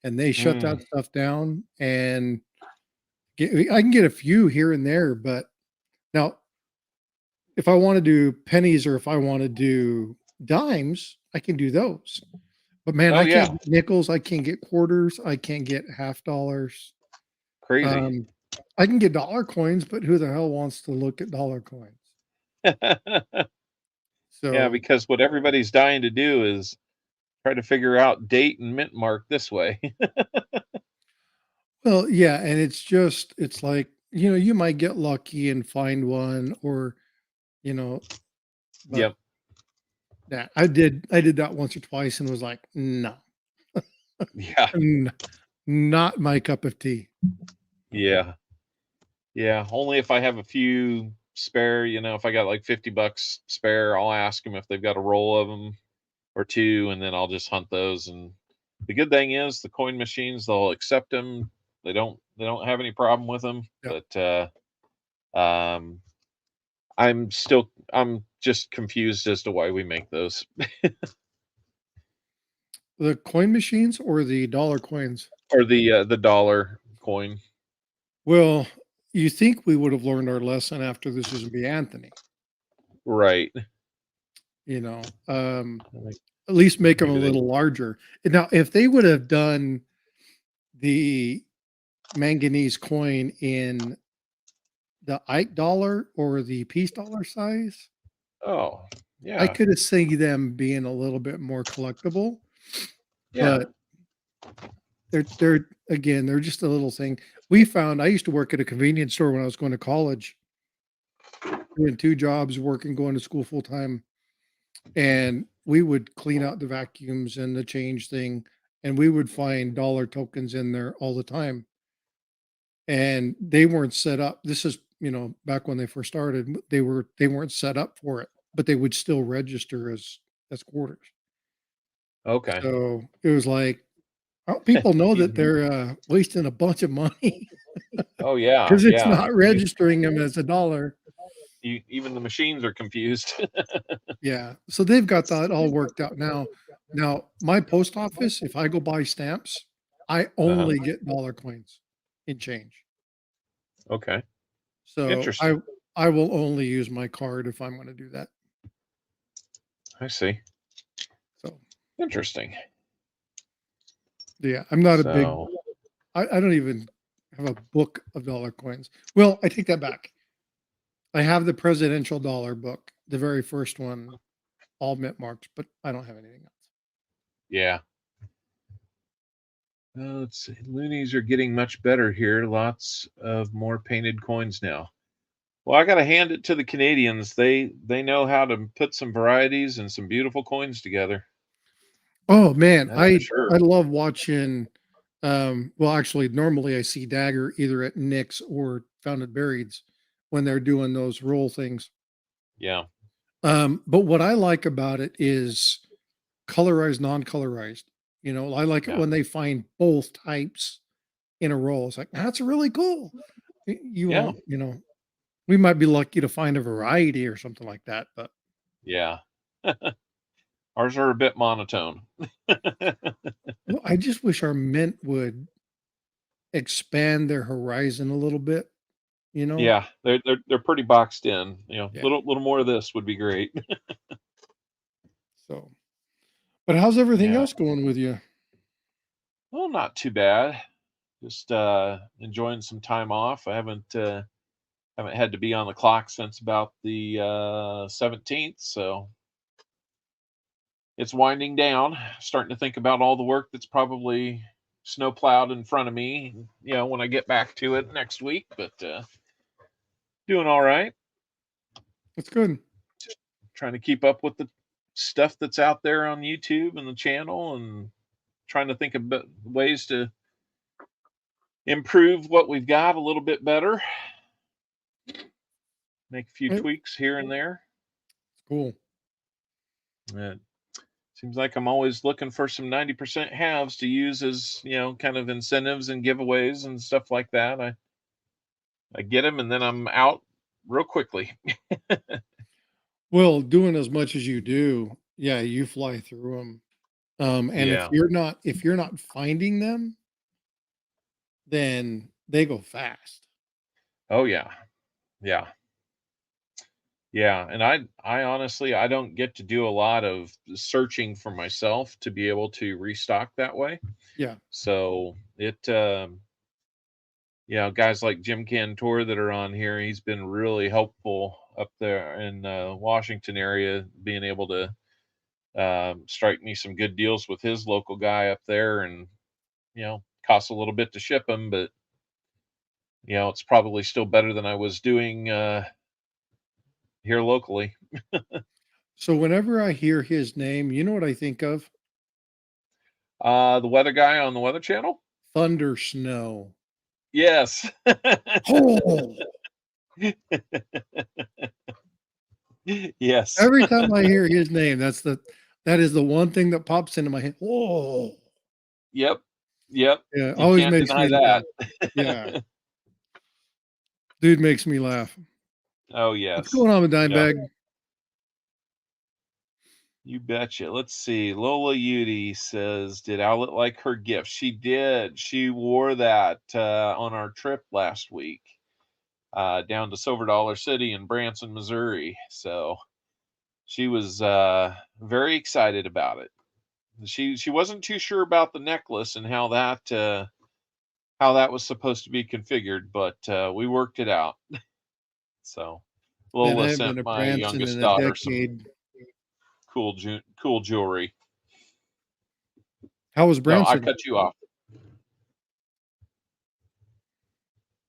And they shut Mm, that stuff down. And I can get a few here and there. But now, if I want to do pennies or if I want to do dimes, I can do those. But man, oh, I yeah. can't get nickels, I can't get quarters, I can't get half dollars. Crazy. I can get dollar coins, but who the hell wants to look at dollar coins? Yeah, So, because what everybody's dying to do is try to figure out date and mint mark this way. well, yeah, and it's like, you might get lucky and find one or, you know, but Yep. yeah, I did that once or twice and was like, no, Yeah. not my cup of tea. Yeah. Yeah. Only if I have a few spare, if I got like $50 spare, I'll ask them if they've got a roll of them or two, and then I'll just hunt those. And the good thing is the coin machines, they'll accept them. They don't have any problem with them. Yeah. But um I'm just confused as to why we make those. The coin machines or the dollar coins? Or the dollar coin. Well, you think we would have learned our lesson after the Susan B. Anthony, Right. you know, Like, at least make them a maybe they little larger. And now, if they would have done the manganese coin in the Ike dollar or the peace dollar size, oh, I yeah. could have seen them being a little bit more collectible, Yeah. but they're just a little thing. I used to work at a convenience store when I was going to college, doing 2 jobs, working, going to school full time, and we would clean out the vacuums and the change thing, and we would find dollar tokens in there all the time. And they weren't set up. This is, back when they first started, they weren't set up for it, but they would still register as quarters. Okay. So it was like Well, people know that Mhm. they're wasting a bunch of money Oh yeah, because it's yeah. not registering them as a dollar. Even the machines are confused. Yeah. So they've got that all worked out now. Now, my post office, if I go buy stamps, I Uh-huh. only get dollar coins in change. Okay. So Interesting. I will only use my card if I'm going to do that. I see. So Interesting. yeah, I'm not a big. So I don't even have a book of dollar coins. Well, I take that back. I have the presidential dollar book, the very first one, all mint marked, but I don't have anything else. yeah. Let's see. Loonies are getting much better here. Lots of more painted coins now. Well, I got to hand it to the Canadians. They know how to put some varieties and some beautiful coins together. Oh man, That's for sure. I love watching. Well, actually, normally I see Dagger either at Nick's or Found It Burieds when they're doing those roll things. Yeah. But what I like about it is colorized, non-colorized. I like it Yeah. when they find both types in a roll. It's like that's really cool. You Yeah. won't, we might be lucky to find a variety or something like that, but Yeah. Ours are a bit monotone. well, I just wish our mint would expand their horizon a little bit, you know? Yeah, they're pretty boxed in. Yeah. Little more of this would be great. So, but how's everything Yeah. else going with you? Well, not too bad. Just enjoying some time off. I haven't had to be on the clock since about the 17th, so it's winding down. Starting to think about all the work that's probably snow plowed in front of me, when I get back to it next week, but doing all right. That's good. Trying to keep up with the stuff that's out there on YouTube and the channel, and trying to think of ways to improve what we've got a little bit better, make a few It's tweaks here and there. cool. It seems like I'm always looking for some 90% halves to use as, kind of incentives and giveaways and stuff like that. I get them and then I'm out real quickly. Well, doing as much as you do, yeah, you fly through them. And Yeah. if you're not finding them, then they go fast. Oh yeah. Yeah. Yeah, and I honestly I don't get to do a lot of searching for myself to be able to restock that way. Yeah. So guys like Jim Cantor that are on here, he's been really helpful up there in Washington area, being able to strike me some good deals with his local guy up there, and costs a little bit to ship them, but it's probably still better than I was doing here locally. So whenever I hear his name, you know what I think of? The weather guy on the Weather Channel. Thunder Snow. Yes. Oh, Yes. every time I hear his name, that is the one thing that pops into my head. Oh, Yep. Yep. yeah, You always can't makes deny me laugh. that. Yeah, dude makes me laugh. Oh, What's yes. going on with Yeah, Dimebag? you betcha. Let's see. Lola Udy says, "Did Owlet like her gift?" She did. She wore that on our trip last week down to Silver Dollar City in Branson, Missouri. So she was very excited about it. She wasn't too sure about the necklace and how that was supposed to be configured, but we worked it out. So Man, I Lola haven't been sent to my Branson youngest in a daughter some decade. cool jewelry. How was No, I Branson? cut you off.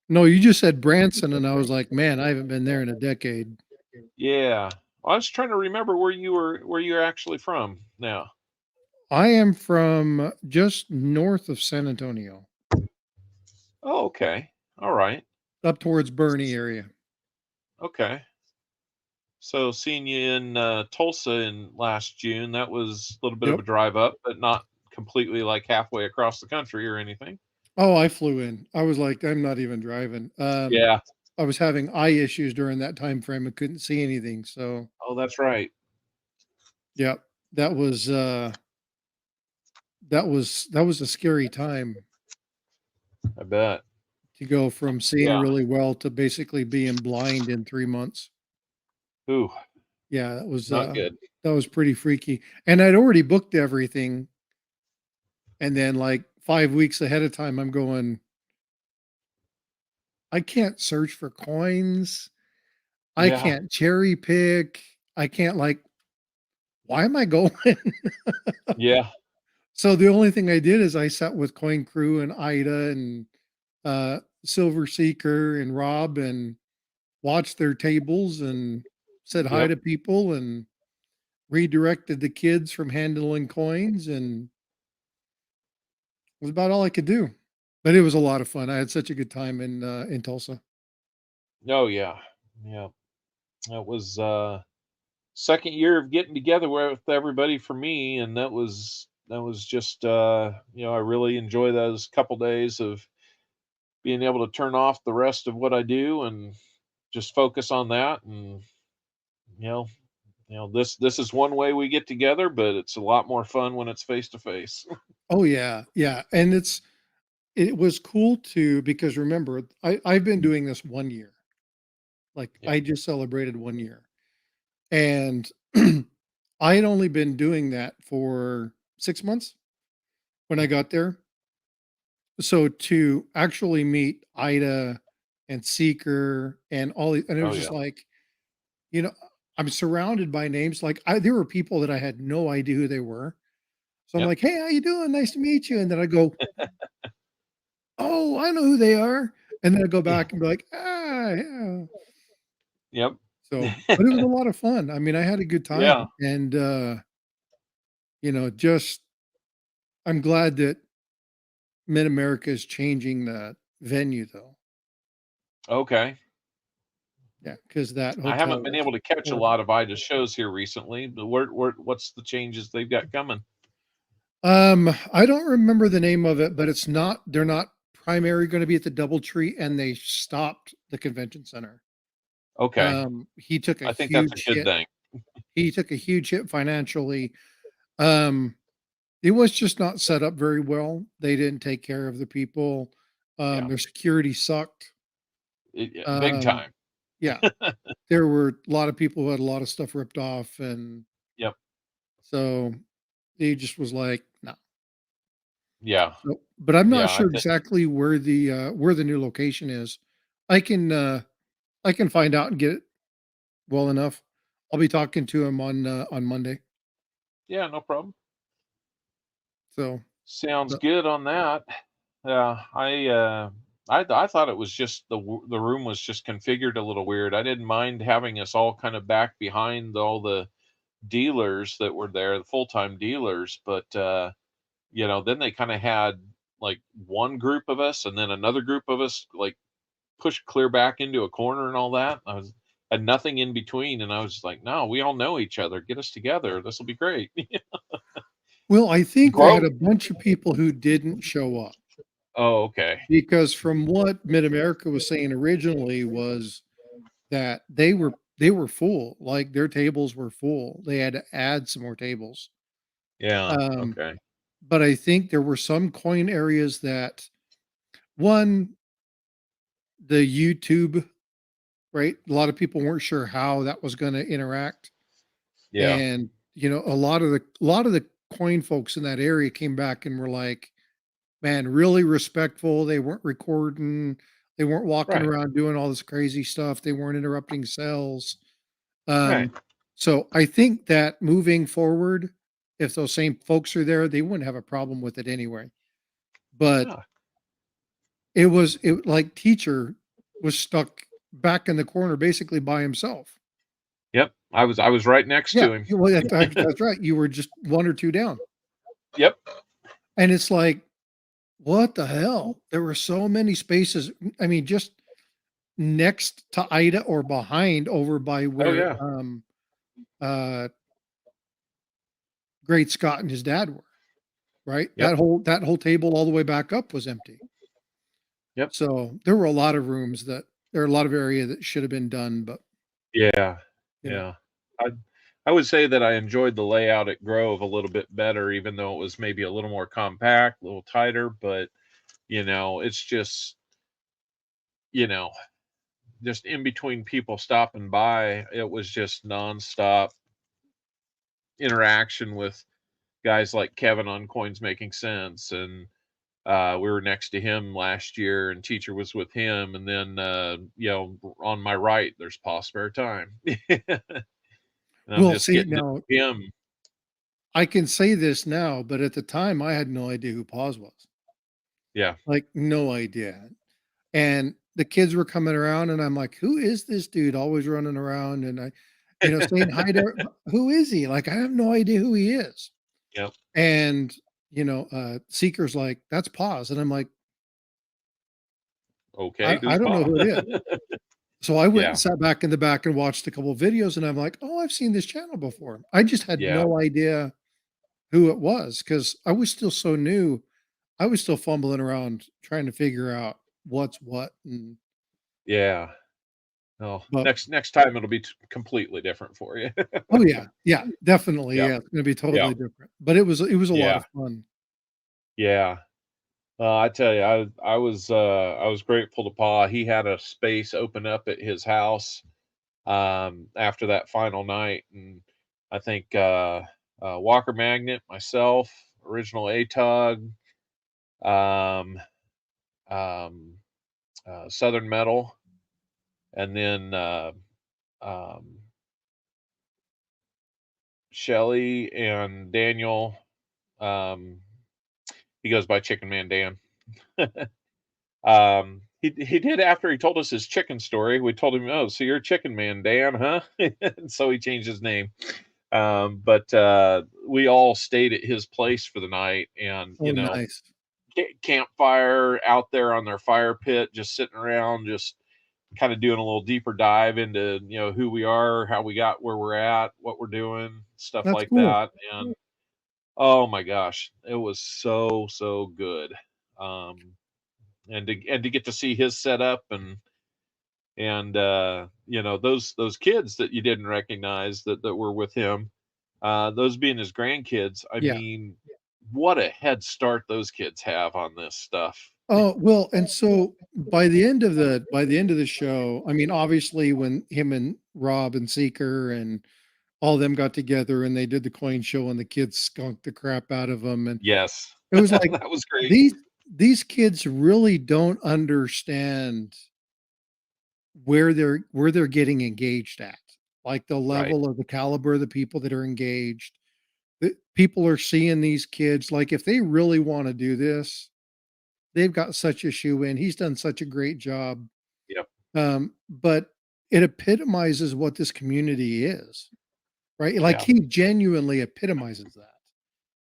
No, you just said Branson, and I was like, man, I haven't been there in a decade. Yeah, I was trying to remember where you're actually from now. I am from just north of San Antonio, Oh, okay. All right. up towards Bernie area. Okay. So seeing you in Tulsa in last June, that was a little bit of Yep. a drive up, but not completely like halfway across the country or anything. Oh, I flew in. I was like, I'm not even driving. Yeah. I was having eye issues during that time frame and couldn't see anything. So Oh, that's right. yeah, that was that was a scary time I bet. to go from seeing Yeah. really well to basically being blind in 3 months. Ooh, Yeah, not good. that was pretty freaky. And I'd already booked everything, and then like 5 weeks ahead of time, I'm going, I can't search for coins. I Yeah. can't cherry pick. I can't like, why am I going? Yeah. So the only thing I did is I sat with Coin Crew and Ida and Silver Seeker and Rob and watched their tables and said hi Yep. to people and redirected the kids from handling coins, and it was about all I could do. But it was a lot of fun. I had such a good time in Tulsa. Oh yeah. Yeah. That was second year of getting together with everybody for me, and that was just I really enjoy those couple days of being able to turn off the rest of what I do and just focus on that. And you know this is one way we get together, but it's a lot more fun when it's face to face. Oh yeah, yeah. And it was cool too because remember, I've been doing this 1 year. Like Yeah. I just celebrated 1 year. And I had only been doing that for 6 months when I got there. So to actually meet Ida and Seeker and and it Oh was just yeah. like, you know, I'm surrounded by names. Like there were people that I had no idea who they were. So I'm Yep. like, hey, how you doing? Nice to meet you. And then I go, oh, I know who they are. And then I go Yeah. back and be like, ah, yeah. Yep. So, but it was a lot of fun. I mean, I had a good Yeah. time, and just I'm glad that Mid America is changing the venue, though. Okay. Yeah, because that I hotel haven't been was able to catch a horrible. lot of Ida shows here recently, but what's the changes they've got coming? I don't remember the name of it, but they're not primary going to be at the DoubleTree, and they stopped the convention center. Okay. He took a I think that's a huge good hit. thing. He took a huge hit financially. Um, it was just not set up very well. They didn't take care of the people. Yeah. Their security sucked. Yeah, big Um, time. yeah, there were a lot of people who had a lot of stuff ripped off, and Yep. so he just was like, "No." Yeah. So, but I'm not Yeah, I sure think exactly where the new location is. I can I can find out and get it well enough. I'll be talking to him on Monday. yeah, no problem. So, Sounds but good on that. Yeah, I thought it was just the room was just configured a little weird. I didn't mind having us all kind of back behind all the dealers that were there, the full-time dealers, but then they kind of had like one group of us and then another group of us like pushed clear back into a corner and all that. I was had nothing in between, and I was just like, no, we all know each other. Get us together. This will be great. well, I think they had Grow. a bunch of people who didn't show up Oh, okay. because from what Mid America was saying originally was that they were full, like their tables were full. They had to add some more tables. Yeah. Um, Okay. but I think there were some coin areas that one, the YouTube, right? A lot of people weren't sure how that was going to interact. Yeah. And a lot of the coin folks in that area came back and were like, man, really respectful. They weren't recording, they weren't walking Right. around doing all this crazy stuff. They weren't interrupting sales. Right. Um, so I think that moving forward, if those same folks are there, they wouldn't have a problem with it anyway. But Yeah. it like teacher was stuck back in the corner basically by himself. Yep. I was right next Yeah, to him. well, that's right. You were just one or two down, Yep. and it's like, what the hell? There were so many spaces. I mean, just next to Ida or behind over by Oh where yeah. uh Great Scott and his dad were. right? Yep. That whole table all the way back up was empty. Yep. So there were a lot of rooms that there are a lot of area that should have been done, but Yeah. you know, Yeah. I I would say that I enjoyed the layout at Grove a little bit better, even though it was maybe a little more compact, a little tighter, but it's just, you know, just in between people stopping by, it was just nonstop interaction with guys like Kevin on Coins Making Sense, and we were next to him last year, and teacher was with him, and then on my right there's Paul Spare Time, and I'm well, just see getting to now know him. I can say this now, but at the time I had no idea who Paz was. Yeah. Like no idea. And the kids were coming around and I'm like, who is this dude always running around? And saying hi to who is he? Like, I have no idea who he is. Yep. And, Seeker's like, that's Paz. And I'm like, Okay, I who's don't know Paul? who it is. So I went and Yeah. sat back in the back and watched a couple of videos and I'm like, oh, I've seen this channel before. I just had Yeah. no idea who it was because I was still so new. I was still fumbling around trying to figure out what's what. And Yeah. Oh, but next time it'll be completely different for you. oh yeah, yeah, definitely, Yep. yeah, it's gonna be Yep. totally different. But it was a lot Yeah. of fun. Yeah. I tell you, I was grateful to Pa. He had a space open up at his house after that final night, and I think Walker Magnet, myself, original ATOG, um, um, Southern Metal, and then um, Shelly and Daniel. Um, he goes by Chicken Man Dan. He did after he told us his chicken story. We told him, "Oh, so you're Chicken Man Dan, huh?" And so he changed his name. But we all stayed at his place for the night, and Oh, nice. campfire out there on their fire pit, just sitting around, just kind of doing a little deeper dive into who we are, how we got where we're at, what we're doing, stuff That's like cool. that. And oh my gosh, it was so good. Um, and to get to see his setup, and those kids that you didn't recognize that were with him, those being his grandkids. I Yeah. mean, what a head start those kids have on this stuff. Oh, well, and so by the end of the show, I mean, obviously when him and Rob and Seeker and all them got together and they did the coin show and the kids skunked the crap out of them, and Yes. it was like, That was great. these kids really don't understand where they're getting engaged at, like the Right. level of the caliber of the people that are engaged. The people are seeing these kids, like, if they really wanna do this, they've got such a shoe in. He's done such a great job, Yep. but it epitomizes what this community is, right? Like, Yeah. he genuinely epitomizes that,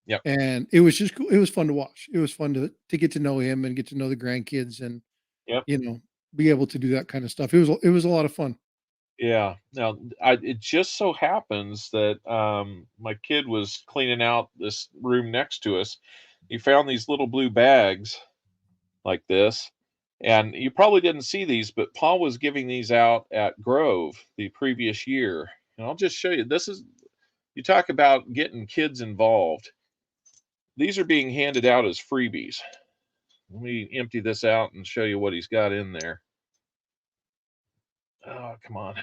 Yep. and it was just cool. It was fun to watch. It was fun to get to know him and get to know the grandkids and, Yep. you know, be able to do that kind of stuff. It was a lot of fun. Yeah. Now, it just so happens that my kid was cleaning out this room next to us. He found these little blue bags like this. And you probably didn't see these, but Paul was giving these out at Grove the previous year. And I'll just show you. You talk about getting kids involved. These are being handed out as freebies. Let me empty this out and show you what he's got in there. Oh, come on.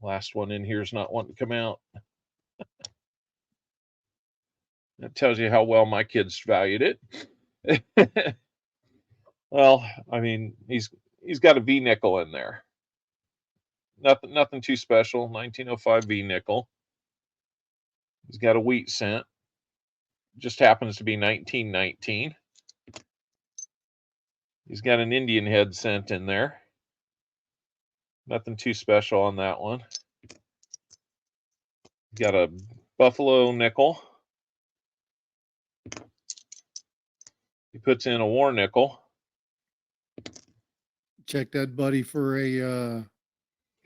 Last one in here is not wanting to come out. That tells you how well my kids valued it. Well, I mean, he's got a V nickel in there. Nothing too special. 1905 V nickel. He's got a wheat cent. Just happens to be 1919. He's got an Indian head cent in there. Nothing too special on that one. Got a buffalo nickel. He puts in a war nickel. Check that buddy for a,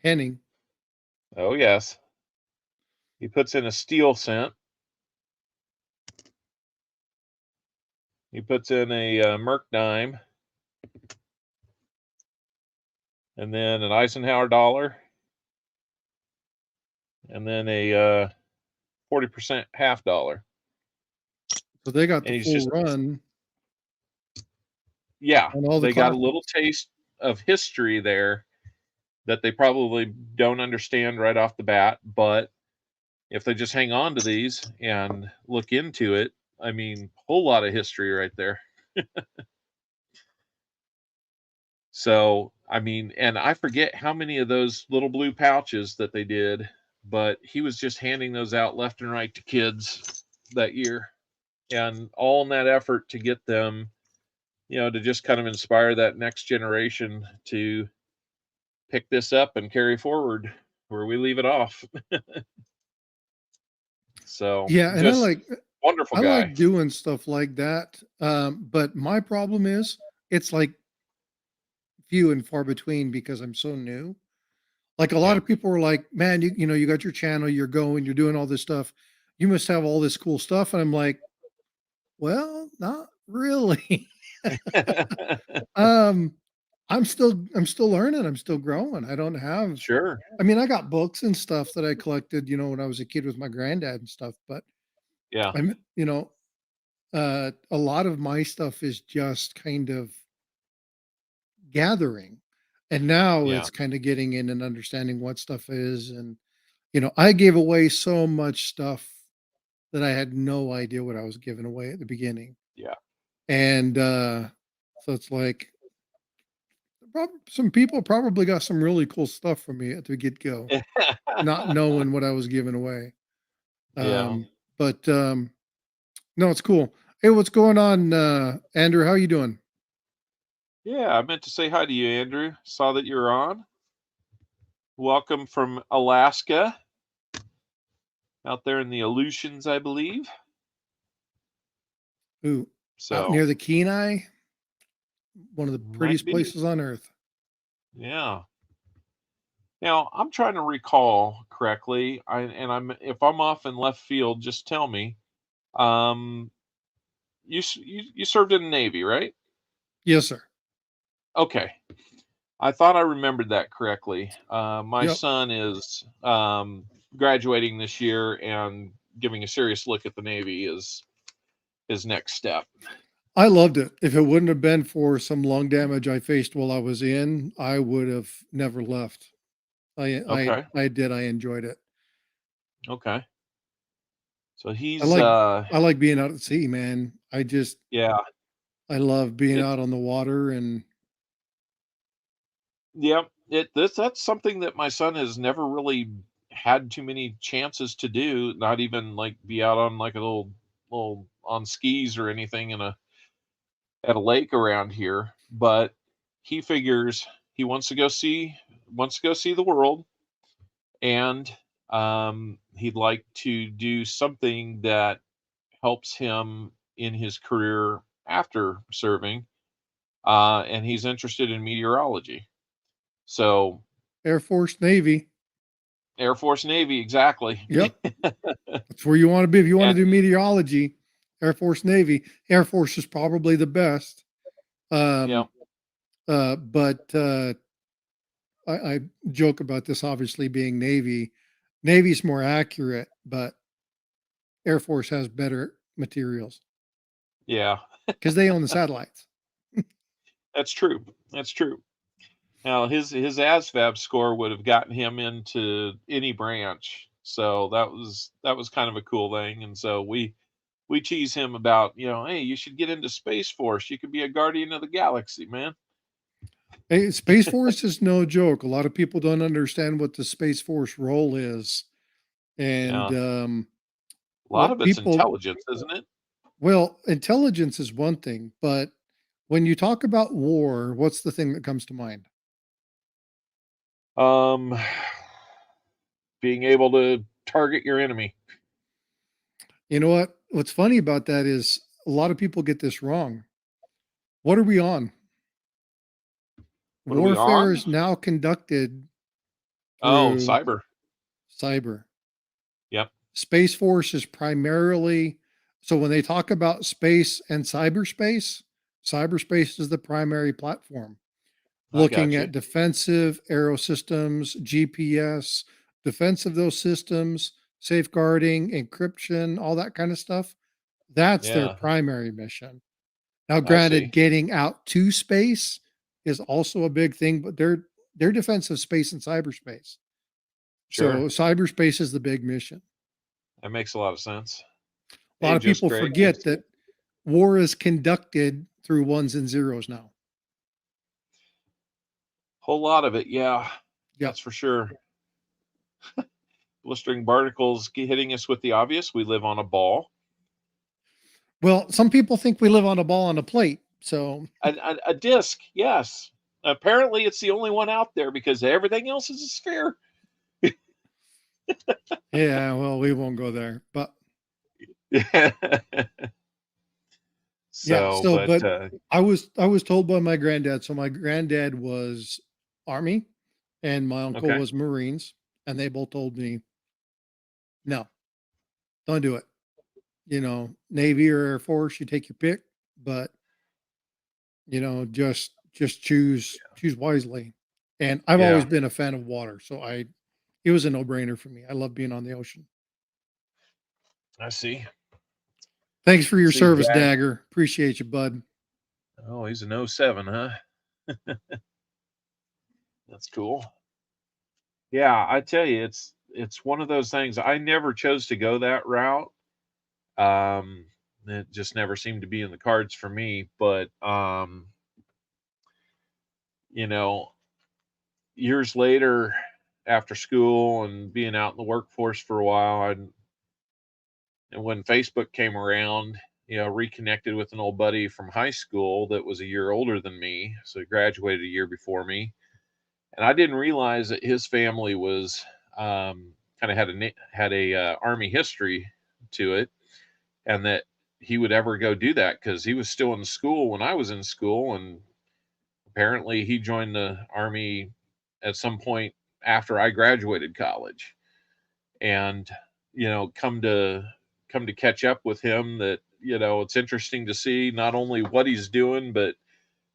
Henning. Oh yes. He puts in a steel cent. He puts in a Merc dime, and then an Eisenhower dollar, and then a 40% half dollar. So they got And the he's full just, run yeah, on all the they got a classics. little taste of history there that they probably don't understand right off the bat. But if they just hang on to these and look into it, I mean, whole lot of history right there. So, I mean, and I forget how many of those little blue pouches that they did, but he was just handing those out left and right to kids that year. And all in that effort to get them, to just kind of inspire that next generation to pick this up and carry forward where we leave it off. So, Yeah, and just wonderful I guy. like doing stuff like that. But my problem is it's like few and far between because I'm so new. Like a lot Yeah. of people were like, "Man, you got your channel, you're going, you're doing all this stuff. You must have all this cool stuff." And I'm like, "Well, not really." um, I'm still learning. I'm still growing. I don't have. Sure. I mean, I got books and stuff that I collected, when I was a kid with my granddad and stuff. But Yeah. a lot of my stuff is just kind of gathering, and now Yeah. it's kind of getting in and understanding what stuff is. And I gave away so much stuff that I had no idea what I was giving away at the beginning. Yeah. And so it's like some people probably got some really cool stuff from me at the get-go, not knowing what I was giving away. Yeah. But no, it's cool. Hey, what's going on, Andrew? How you doing? Yeah, I meant to say hi to you, Andrew. Saw that you're on. Welcome from Alaska, out there in the Aleutians, I believe. Ooh, out So, near the Kenai, one of the might prettiest be. places on earth. Yeah. Now, I'm trying to recall correctly, if I'm off in left field, just tell me. Um, you served in the Navy, right? Yes, sir. Okay. I thought I remembered that correctly. My Yep. son is graduating this year, and giving a serious look at the Navy is his next step. I loved it. If it wouldn't have been for some lung damage I faced while I was in, I would have never left. Okay. I did. I enjoyed it. Okay. So I he's like I like being out at sea, man. yeah. I love being It out on the water. And yeah, that's something that my son has never really had too many chances to do, not even like be out on like a little on skis or anything at a lake around here, but he figures he wants to go see the world, and he'd like to do something that helps him in his career after serving, and he's interested in meteorology. So, Air Force, Navy. Air Force, Navy, exactly. Yep. That's where you want to be. If you want to And do meteorology, Air Force, Navy. Air Force is probably the best. yeah, Um, but I joke about this obviously being Navy. Navy's more accurate, but Air Force has better materials yeah, because they own the satellites. that's true. That's true. Now his ASVAB score would have gotten him into any branch, so that was kind of a cool thing. And so we tease him about, hey, you should get into Space Force. You could be a guardian of the galaxy, man. Hey, Space Force is no joke. A lot of people don't understand what the Space Force role is. And Yeah, a lot what of it's people, intelligence, isn't it? well, intelligence is one thing, but when you talk about war, what's the thing that comes to mind? Um, being able to target your enemy. You know what? What's funny about that is a lot of people get this wrong. What are we on? What are we Warfare on? is now conducted Oh, through cyber. cyber. Yep. Space Force is primarily So when they talk about space and cyberspace, cyberspace is the primary platform. I got Looking you. at defensive aero systems, GPS, defense of those systems, safeguarding, encryption, all that kind of stuff. That's their Yeah, primary mission. Now, I see. granted, getting out to space is also a big thing, but they're defense of space and cyberspace. Sure. So cyberspace is the big mission. That makes a lot of sense. A lot Hey, of just people great. forget that war is conducted through ones and zeros now. Whole lot of it. Yeah, Yep. that's for sure. Blistering particles hitting us with the obvious. We live on a ball. Well, some people think we live on a ball on a plate. So A disc, yes. Apparently, it's the only one out there because everything else is a sphere. yeah, well, we won't go there. But yeah, So, so but but I was told by my granddad. So my granddad was Army and my uncle okay, was Marines, and they both told me, no, don't do it. Navy or Air Force, you take your pick, but just choose wisely. And I've always yeah, been a fan of water, so it was a no-brainer for me. I love being on the ocean. I see. Thanks for your See, service, Dad. Dagger. Appreciate you, bud. Oh, he's an '07, huh? That's cool. Yeah, I tell you, it's one of those things. I never chose to go that route. Um, it just never seemed to be in the cards for me. But you know, years later, after school and being out in the workforce for a while, and when Facebook came around, reconnected with an old buddy from high school that was a year older than me, so he graduated a year before me, and I didn't realize that his family was kind of had a army history to it, and that he would ever go do that because he was still in school when I was in school, and apparently he joined the army at some point after I graduated college, and come to catch up with him, that it's interesting to see not only what he's doing, but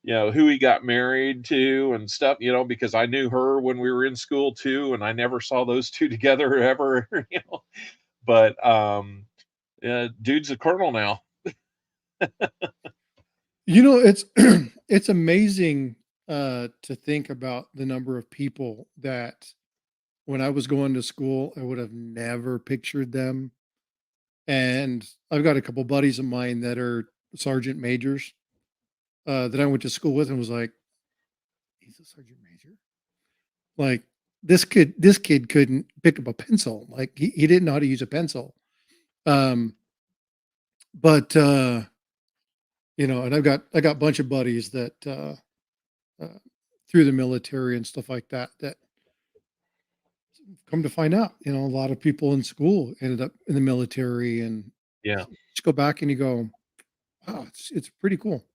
who he got married to and stuff, because I knew her when we were in school too, and I never saw those two together ever. But dude's a colonel now. It's it's amazing to think about the number of people that when I was going to school, I would have never pictured them. And I've got a couple buddies of mine that are sergeant majors that I went to school with and was like, he's a sergeant major. Like this kid couldn't pick up a pencil. Like he didn't know how to use a pencil. Um, but and I got a bunch of buddies that uh, through the military and stuff like that that come to find out, a lot of people in school ended up in the military and Yeah, just go back and you go, wow, it's pretty cool.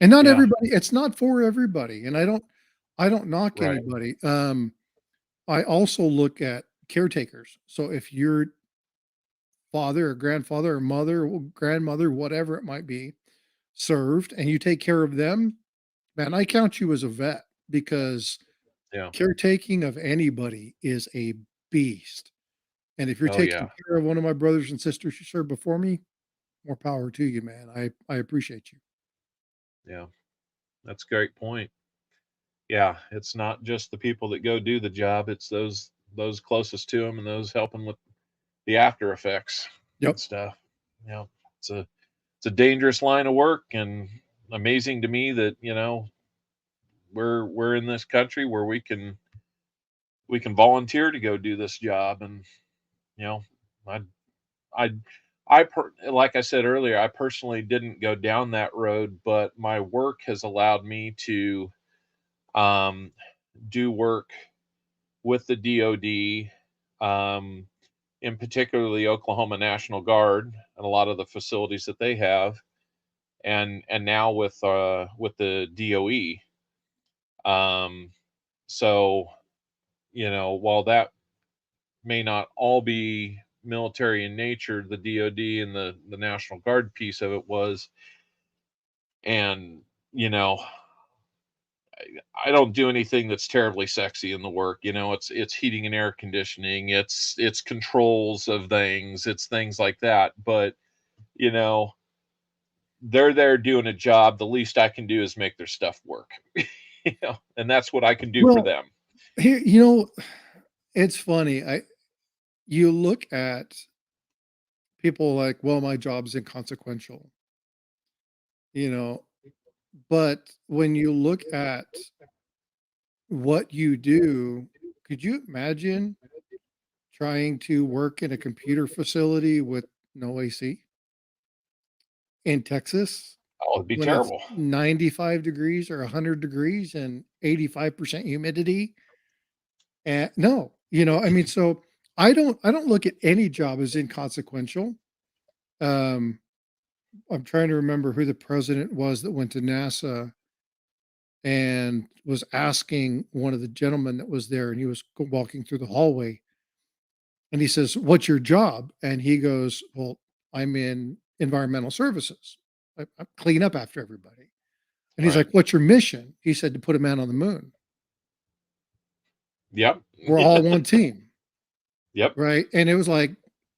And not yeah, everybody, it's not for everybody. And I don't knock right. anybody. I also look at caretakers. So if your father or grandfather or mother, or grandmother, whatever it might be, served and you take care of them, man, I count you as a vet because Yeah. caretaking of anybody is a beast. And if you're Oh yeah. taking care of one of my brothers and sisters who served before me, more power to you, man. I appreciate you. Yeah. That's a great point. Yeah, it's not just the people that go do the job, it's those closest to them and those helping with the after effects and Yep. stuff. Yeah, it's a it's a dangerous line of work, and amazing to me that we're in this country where we can volunteer to go do this job. And you know I I like I said earlier, I personally didn't go down that road, but my work has allowed me to um, do work with the DoD, in particular the Oklahoma National Guard and a lot of the facilities that they have, and now with the DOE. So while that may not all be military in nature, the DoD and the National Guard piece of it was. And you know, I don't do anything that's terribly sexy in the work. You know, it's heating and air conditioning, it's controls of things, it's things like that. But you know, they're there doing a job. The least I can do is make their stuff work. You know, and that's what I can do for Well, them. here, it's funny. You look at people like, well, my job's inconsequential, you know, but when you look at what you do, could you imagine trying to work in a computer facility with no AC in Texas Oh, it'd be when it's terrible. 95 degrees or 100 degrees and 85% humidity? And no, I mean, so I don't look at any job as inconsequential. Um, I'm trying to remember who the president was that went to NASA and was asking one of the gentlemen that was there, and he was walking through the hallway, and he says, "What's your job?" And he goes, "Well, I'm in environmental services. I clean up after everybody." And he's Right. like, "What's your mission?" He said, "To put a man on the moon. Yep. We're all one team." Yep. Right. And it was like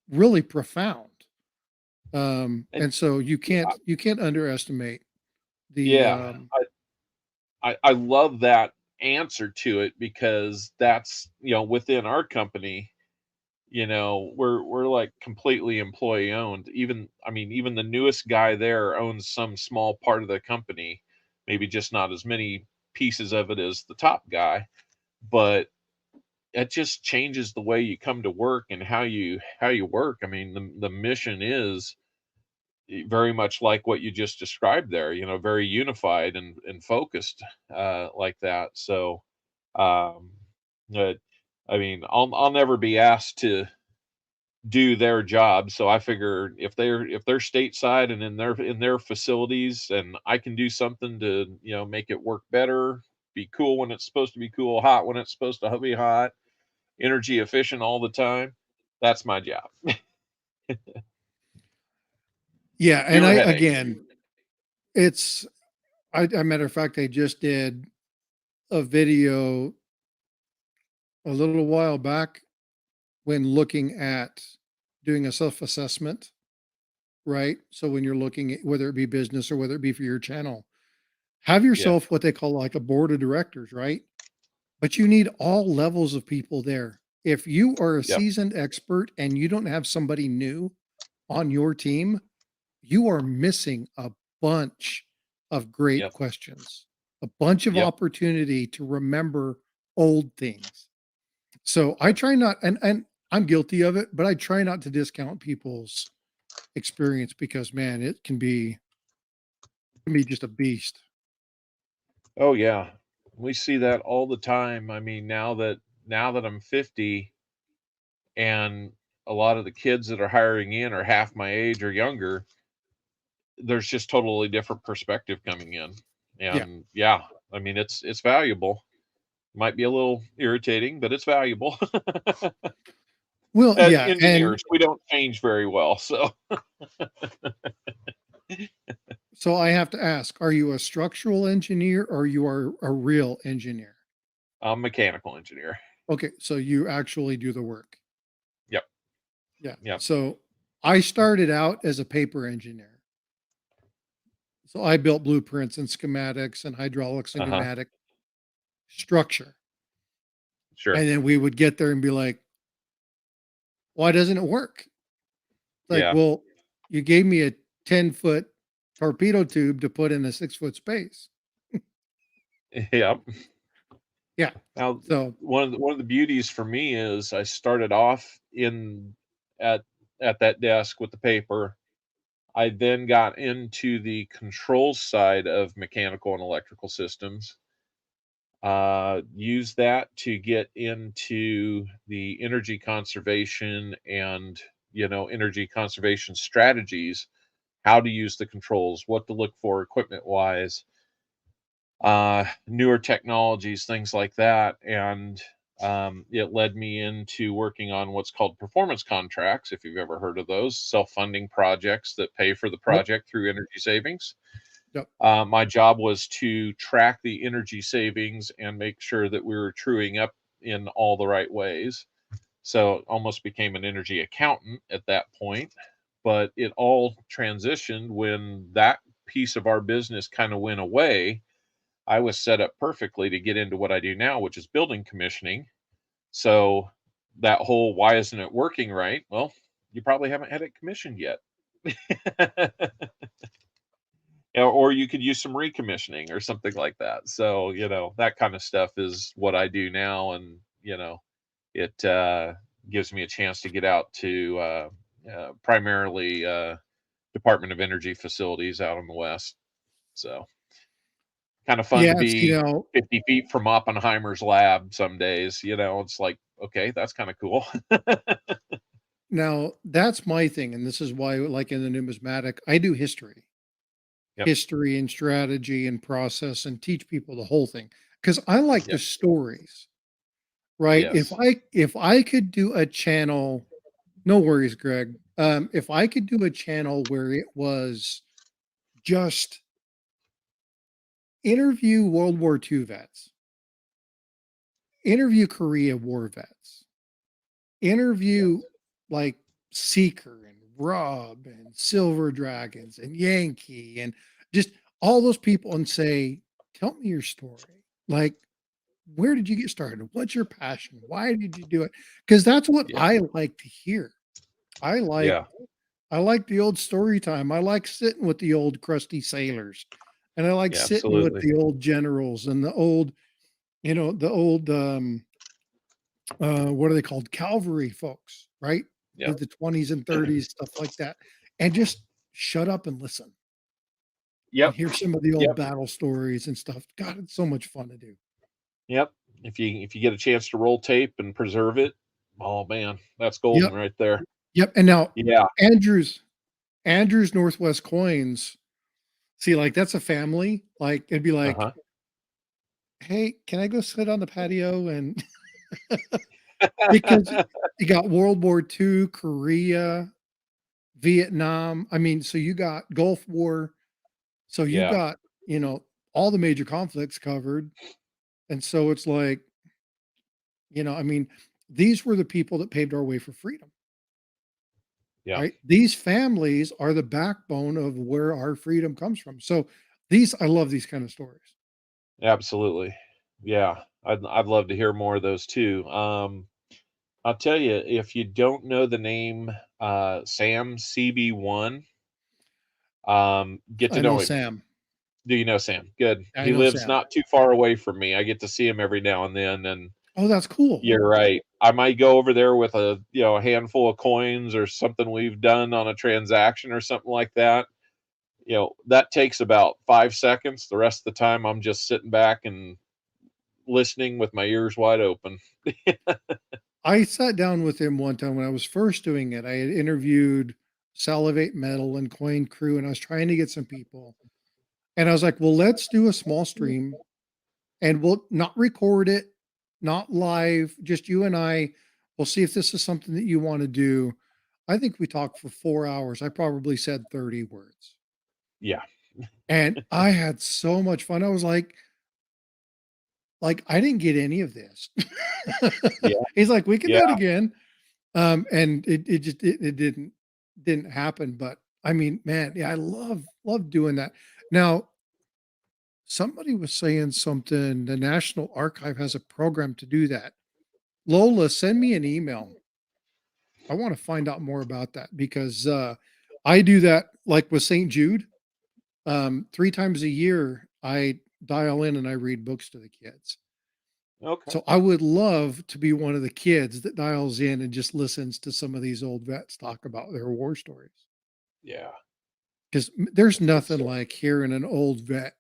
really profound. And And so you can't underestimate the yeah, I love that answer to it, because that's, you know, within our company, you know, we're like completely employee owned. Even, I mean, even the newest guy there owns some small part of the company, maybe just not as many pieces of it as the top guy, but it just changes the way you come to work and how you work. I mean, the mission is very much like what you just described there, you know, very unified and focused, like that. So, um, uh, I mean, I'll never be asked to do their job. So I figure if they're stateside and in their facilities, and I can do something to, you know, make it work better, be cool when it's supposed to be cool, hot when it's supposed to be hot, energy efficient all the time, that's my job. Yeah, and Fewer I headaches. again, it's I matter of fact, I just did a video a little while back when looking at doing a self-assessment, right? So when you're looking at whether it be business or whether it be for your channel, have Yeah. yourself what they call like a board of directors, right? But you need all levels of people there. If you are a Yep. seasoned expert and you don't have somebody new on your team, you are missing a bunch of great Yep. questions, a bunch of Yep. opportunity to remember old things. So I Yep. try not, and I'm guilty of it, but I try not to discount people's experience because man, it can be just a beast. Oh yeah. We see that all the time. I mean, now that I'm 50, and a lot of the kids that are hiring in are half my age or younger, there's just totally different perspective coming in. Yeah. And yeah, I mean, it's valuable. Might be a little irritating, but it's valuable. Well, As yeah, and engineers, we don't change very well, so so I have to ask, are you a structural engineer or you are a real engineer? I'm a mechanical engineer. Okay, so you actually do the work. Yep. Yeah. Yep. So I started out as a paper engineer. So I built blueprints and schematics and hydraulics and Uh-huh. pneumatic structure. Sure. And then we would get there and be like, why doesn't it work? Like, Yeah. well, you gave me a 10-foot torpedo tube to put in a 6-foot space. Yep. Yeah. Now, So, one of the beauties for me is I started off in at at that desk with the paper. I then got into the control side of mechanical and electrical systems. Use that to get into the energy conservation and, you know, energy conservation strategies, how to use the controls, what to look for equipment wise, newer technologies, things like that. And it led me into working on what's called performance contracts, if you've ever heard of those, self-funding projects that pay for the Yep. project through energy savings. Yep. My job was to track the energy savings and make sure that we were truing up in all the right ways. So almost became an energy accountant at that point. But it all transitioned when that piece of our business kind of went away. I was set up perfectly to get into what I do now, which is building commissioning. So that whole why isn't it working right? Well, you probably haven't had it commissioned yet. Or you could use some recommissioning or something like that. So, that kind of stuff is what I do now. And, it gives me a chance to get out to primarily Department of Energy facilities out in the West. So, kind of fun to Yes, be 50 feet from Oppenheimer's lab some days. It's like, okay, that's kind of cool. now that's my thing, and this is why, like in the numismatic, I do history. Yep. History and strategy and process and teach people the whole thing because I like the Yep. stories, right? Yes. If I could do a channel, no worries, Greg. If I could do a channel where it was just interview World War II vets, interview Korea War vets, interview Yes. like Seeker and Rob and Silver Dragons and Yankee and just all those people and say, tell me your story. Like, where did you get started? What's your passion? Why did you do it? Because that's what Yeah. I like to hear. I like the old story time. I like sitting with the old crusty sailors. And I like Yeah, sitting with absolutely. the old generals and the old, the old what are they called? Cavalry folks, right? Yeah. The 20s and 30s, stuff like that. And just shut up and listen and Yep. hear some of the old Yep. battle stories and stuff. God, it's so much fun to do. Yep. If you get a chance to roll tape and preserve it, oh man, that's golden Yep. right there. Yep. And now Yeah. Andrew's Northwest Coins, see, like that's a family. Like it'd be like, Uh-huh. hey, can I go sit on the patio? And because you got World War II, Korea, Vietnam. I mean, so you got Gulf War. So you Yeah. got, all the major conflicts covered. And so it's like, I mean, these were the people that paved our way for freedom, Yeah. right? These families are the backbone of where our freedom comes from. So I love these kind of stories. Absolutely. Yeah. I'd love to hear more of those too. I'll tell you, if you don't know the name Sam CB1, get to I know know him. Sam. Do you know Sam? Good. I He know lives Sam. not too far away from me. I get to see him every now and then, and Oh, that's cool. you're right. I might go over there with a handful of coins or something we've done on a transaction or something like that. That takes about 5 seconds. The rest of the time I'm just sitting back and listening with my ears wide open. I sat down with him one time when I was first doing it. I had interviewed Salivate Metal and Coin Crew, and I was trying to get some people. And I was like, well, let's do a small stream and we'll not record it, not live, just you and I. We'll see if this is something that you want to do. I think we talked for 4 hours. I probably said 30 words. Yeah. And I had so much fun. I was like I didn't get any of this. Yeah. He's like, we can do Yeah. it again. And it didn't happen. But I mean, man, yeah, I love doing that. Now, somebody was saying something. The National Archive has a program to do that. Lola, send me an email. I want to find out more about that because I do that like with St. Jude. 3 times a year, I dial in and I read books to the kids. Okay. So I would love to be one of the kids that dials in and just listens to some of these old vets talk about their war stories. Yeah. Because there's That's good nothing stuff. like hearing an old vet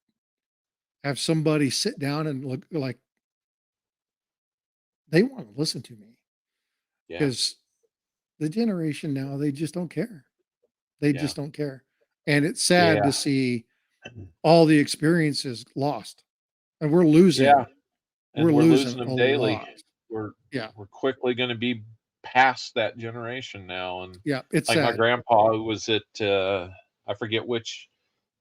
have somebody sit down and look like they want to listen to me. Yeah. Because the generation now, they just don't care. They Yeah. just don't care. And it's sad Yeah. to see all the experiences lost. And we're losing. Yeah. And We're we're losing losing a them daily. lot. we're Yeah. we're quickly going to be past that generation now. And Yeah. It's like my sad. grandpa, who was at I forget which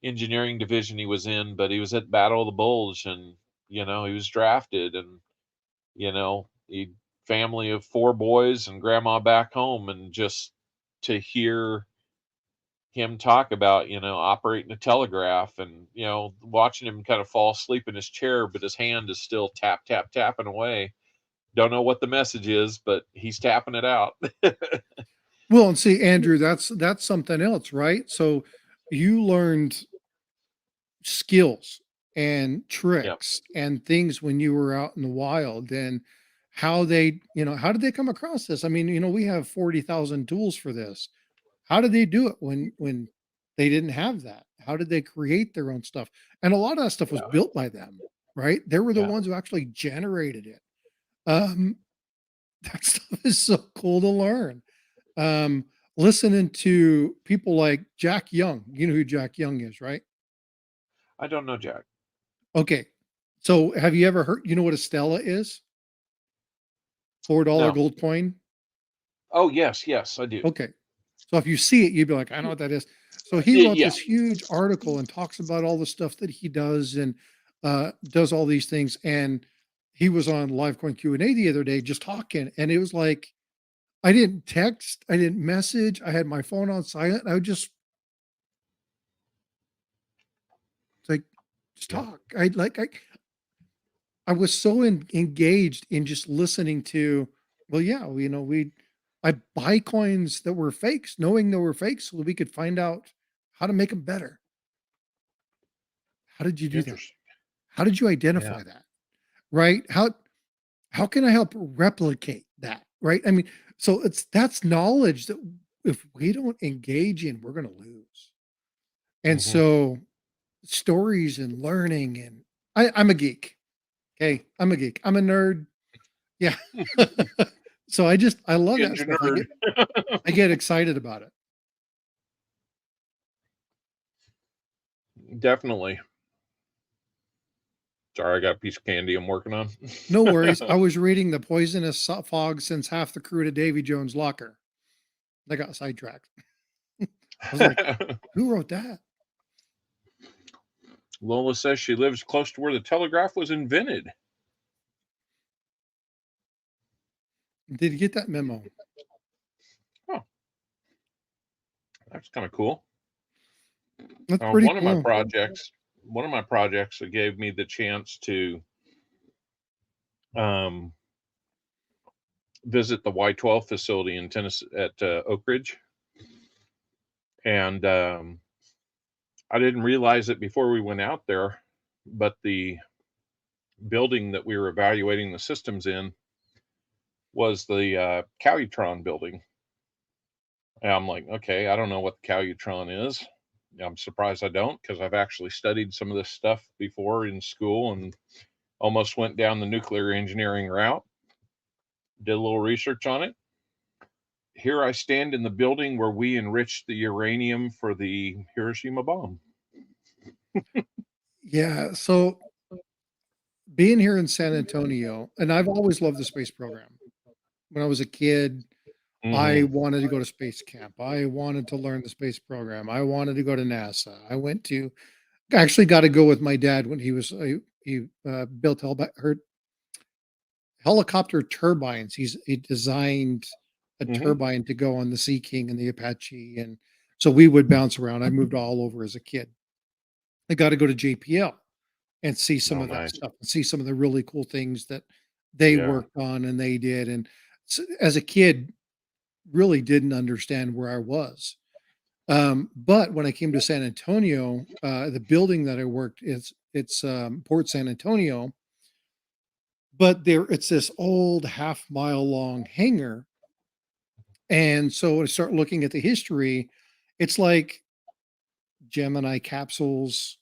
engineering division he was in, but he was at Battle of the Bulge, and he was drafted, and he family of four boys and grandma back home, and just to hear him talk about operating a telegraph, and watching him kind of fall asleep in his chair, but his hand is still tap tap tapping away. Don't know what the message is, but he's tapping it out. Well, and see, Andrew, that's something else, right? So you learned skills and Yep. tricks and things when you were out in the wild, and how did they come across this? I mean, we have 40,000 tools for this. How did they do it when they didn't have that? How did they create their own stuff? And a lot of that stuff was Yeah. built by them, right? They were the Yeah. ones who actually generated it. Um, that stuff is so cool to learn. Um, Listening to people like Jack Young. You know who Jack Young is, right? I don't know, Jack. Okay. So have you ever heard, you know what a Stella is? $4 No. gold coin? Oh, yes, I do. Okay. So if you see it, you'd be like, I know what that is. So he wrote Yeah. this huge article and talks about all the stuff that he does, and does all these things. And he was on Livecoin Q&A the other day just talking. And it was like, I didn't text, I didn't message, I had my phone on silent. I would just like, just Yeah. talk. I was so engaged in just listening to, well, yeah, I buy coins that were fakes, knowing they were fakes, so that we could find out how to make them better. How did you do that? Interesting. How did you Yeah. identify that? Right? How can I help replicate that? Right? I mean, so that's knowledge that if we don't engage in, we're going to lose. And Hmm. so stories and learning, and I'm a geek. Okay. I'm a geek. I'm a nerd. Yeah. So I love that Ginger stuff. nerd. I get excited about it. Definitely. Sorry, I got a piece of candy I'm working on. No worries. I was reading The Poisonous Fog Sends Half the Crew to Davy Jones' Locker. I got sidetracked. I was like, who wrote that? Lola says she lives close to where the telegraph was invented. Did you get that memo? Oh, that's kind of cool. That's pretty One of my cool. projects that gave me the chance to visit the Y12 facility in Tennessee at Oak Ridge, and I didn't realize it before we went out there, but the building that we were evaluating the systems in was the Calutron building. And I'm like, okay, I don't know what the Calutron is. I'm surprised I don't, because I've actually studied some of this stuff before in school and almost went down the nuclear engineering route. Did a little research on it. Here I stand in the building where we enriched the uranium for the Hiroshima bomb. Yeah. So being here in San Antonio, and I've always loved the space program. When I was a kid, I Mm-hmm. wanted to go to space camp. I wanted to learn the space program. I wanted to go to NASA. I actually got to go with my dad when he built helicopter turbines. He designed a Mm-hmm. turbine to go on the Sea King and the Apache, and so we would bounce around. I moved all over as a kid. I got to go to JPL and see some Oh, of that nice. stuff and see some of the really cool things that they Yeah. worked on and they did. And as a kid, really didn't understand where I was. But when I came to San Antonio, the building that I worked it's Port San Antonio, but it's this old half-mile long hangar. And so when I start looking at the history, it's like Gemini capsules,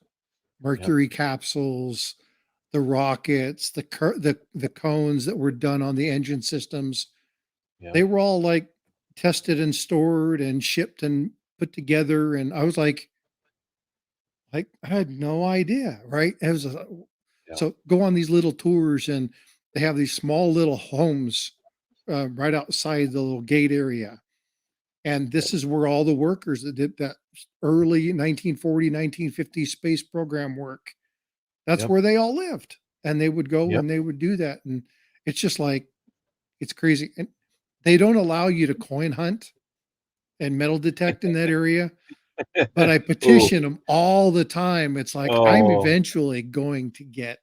Yep. Mercury capsules, the rockets, the cones that were done on the engine systems. Yeah. They were all like tested and stored and shipped and put together. And I was like I had no idea, right? Yeah. So go on these little tours, and they have these small little homes right outside the little gate area. And this is where all the workers that did that early 1940, 1950 space program work, that's Yep. where they all lived. And they would go Yep. and they would do that. And it's just like, it's crazy. And they don't allow you to coin hunt and metal detect in that area, but I Ooh. petition them all the time. It's like, I'm Oh, eventually going to get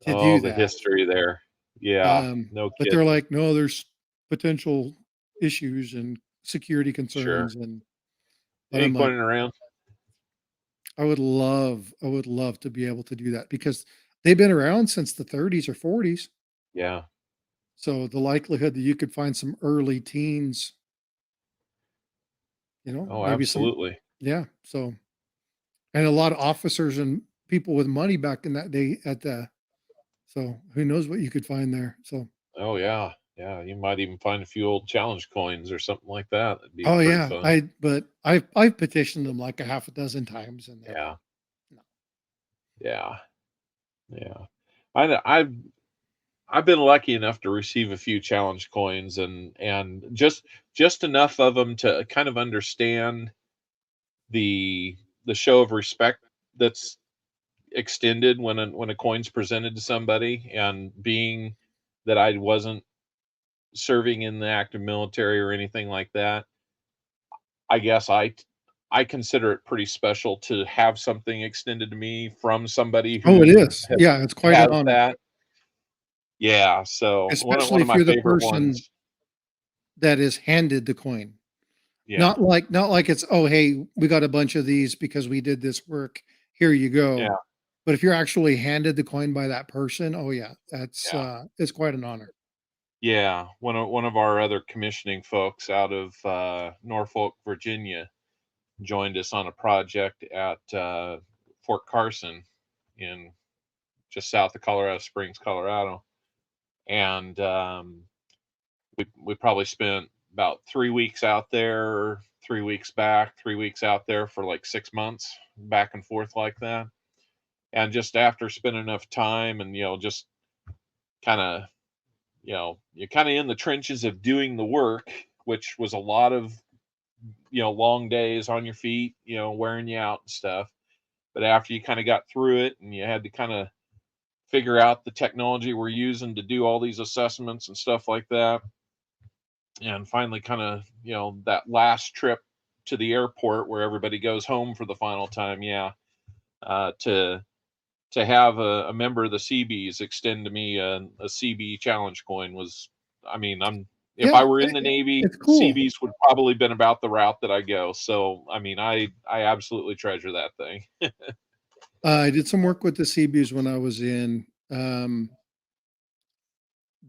to oh, do the that. history there. Yeah, no But they're kidding. like, no, there's potential issues and security Sure. concerns. And but Any I'm like, coining around? I would love to be able to do that because they've been around since the 30s or 40s. Yeah. So the likelihood that you could find some early teens, Oh, maybe some, absolutely. yeah. So, and a lot of officers and people with money back in that day so who knows what you could find there. So, Oh, yeah. Yeah, you might even find a few old challenge coins or something like that. That'd be oh pretty yeah, fun. but I've petitioned them like a half a dozen times and they're Yeah. like, no. Yeah. Yeah. I've been lucky enough to receive a few challenge coins and just enough of them to kind of understand the show of respect that's extended when a coin's presented to somebody, and being that I wasn't serving in the active military or anything like that, I guess I consider it pretty special to have something extended to me from somebody Oh, it who is. Yeah, it's quite an has honor, that. Yeah, so one especially of if my you're the favorite person ones. that is handed the coin. Yeah, Not like it's, "Oh, hey, we got a bunch of these because we did this work. Here you yeah, go." But if you're actually handed the coin by that person, oh yeah, yeah, it's quite an honor. yeah. One of our other commissioning folks out of Norfolk, Virginia, joined us on a project at Fort Carson in just south of Colorado Springs, Colorado, and we probably spent about 3 weeks out there, 3 weeks back, 3 weeks out there for like 6 months, back and forth like that. And just after spending enough time, and just kind of, you're kind of in the trenches of doing the work, which was a lot of long days on your feet, wearing you out and stuff. But after you kind of got through it and you had to kind of figure out the technology we're using to do all these assessments and stuff like that, and finally kind of, that last trip to the airport where everybody goes home for the final time, yeah, to have a member of the Seabees extend to me a CB challenge coin was, I mean, if I Yeah, were in the Navy, it's cool. Seabees would probably been about the route that I go. So I mean, I absolutely treasure that thing. I did some work with the Seabees when I was in.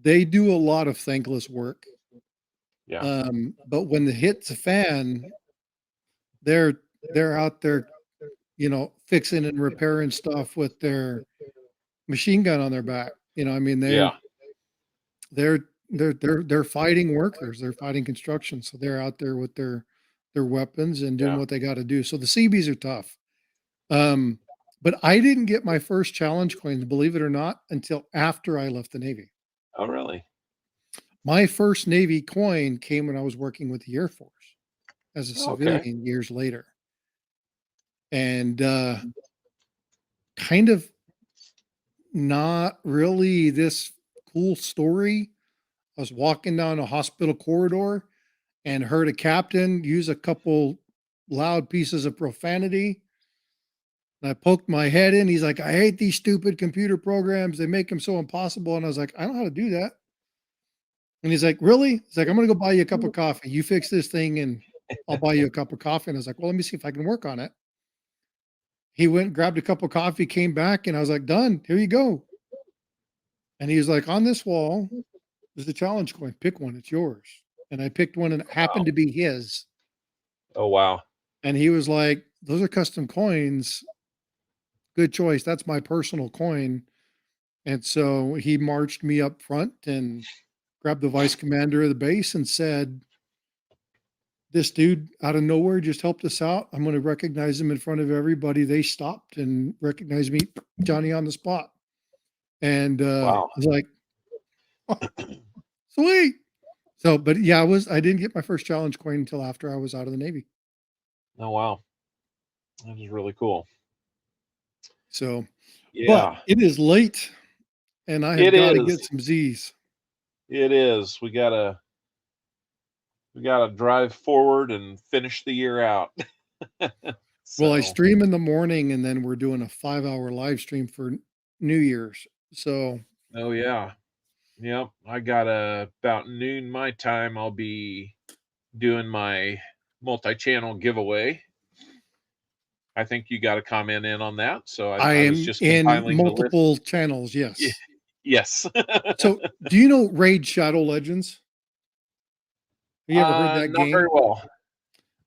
They do a lot of thankless work. Yeah, But when the hits a fan, they're they're out there, fixing and repairing stuff with their machine gun on their back. I mean, yeah, they're they're fighting workers. They're fighting construction, so they're out there with their weapons and doing yeah. what they got to do. So the CBs are tough. Um, but I didn't get my first challenge coins, believe it or not, until after I left the Navy. Oh, really? My first Navy coin came when I was working with the Air Force as a Oh, okay. civilian years later. And kind of not really this cool story. I was walking down a hospital corridor and heard a captain use a couple loud pieces of profanity. And I poked my head in. He's like, I hate these stupid computer programs. They make them so impossible. And I was like, I know how to do that. And he's like, really? He's like, I'm going to go buy you a cup of coffee. You fix this thing and I'll buy you a cup of coffee. And I was like, well, let me see if I can work on it. He went, grabbed a cup of coffee, came back, and I was like, done. Here you go. And he was like, on this wall is the challenge coin. Pick one. It's yours. And I picked one and it happened Wow. to be his. Oh, wow. And he was like, those are custom coins. Good choice. That's my personal coin. And so he marched me up front and grabbed the vice commander of the base and said, this dude out of nowhere just helped us out. I'm going to recognize him in front of everybody. They stopped and recognized me, Johnny, on the spot. And I Wow. was like, Sweet. So, but yeah, I didn't get my first challenge coin until after I was out of the Navy. Oh wow, that is really cool. So, but Yeah, it is late and I have it got to is. get some Z's. It is. We gotta drive forward and finish the year out. Well, I So, stream in the morning and then we're doing a 5-hour live stream for New Year's. So, oh yeah, yep. I got about noon my time. I'll be doing my multi-channel giveaway. I think you got to comment in on that. So I I was am just in compiling the list. multiple channels. Ye- Yes. Yes. So, do you know Raid Shadow Legends? Have you ever heard that Not very game? well.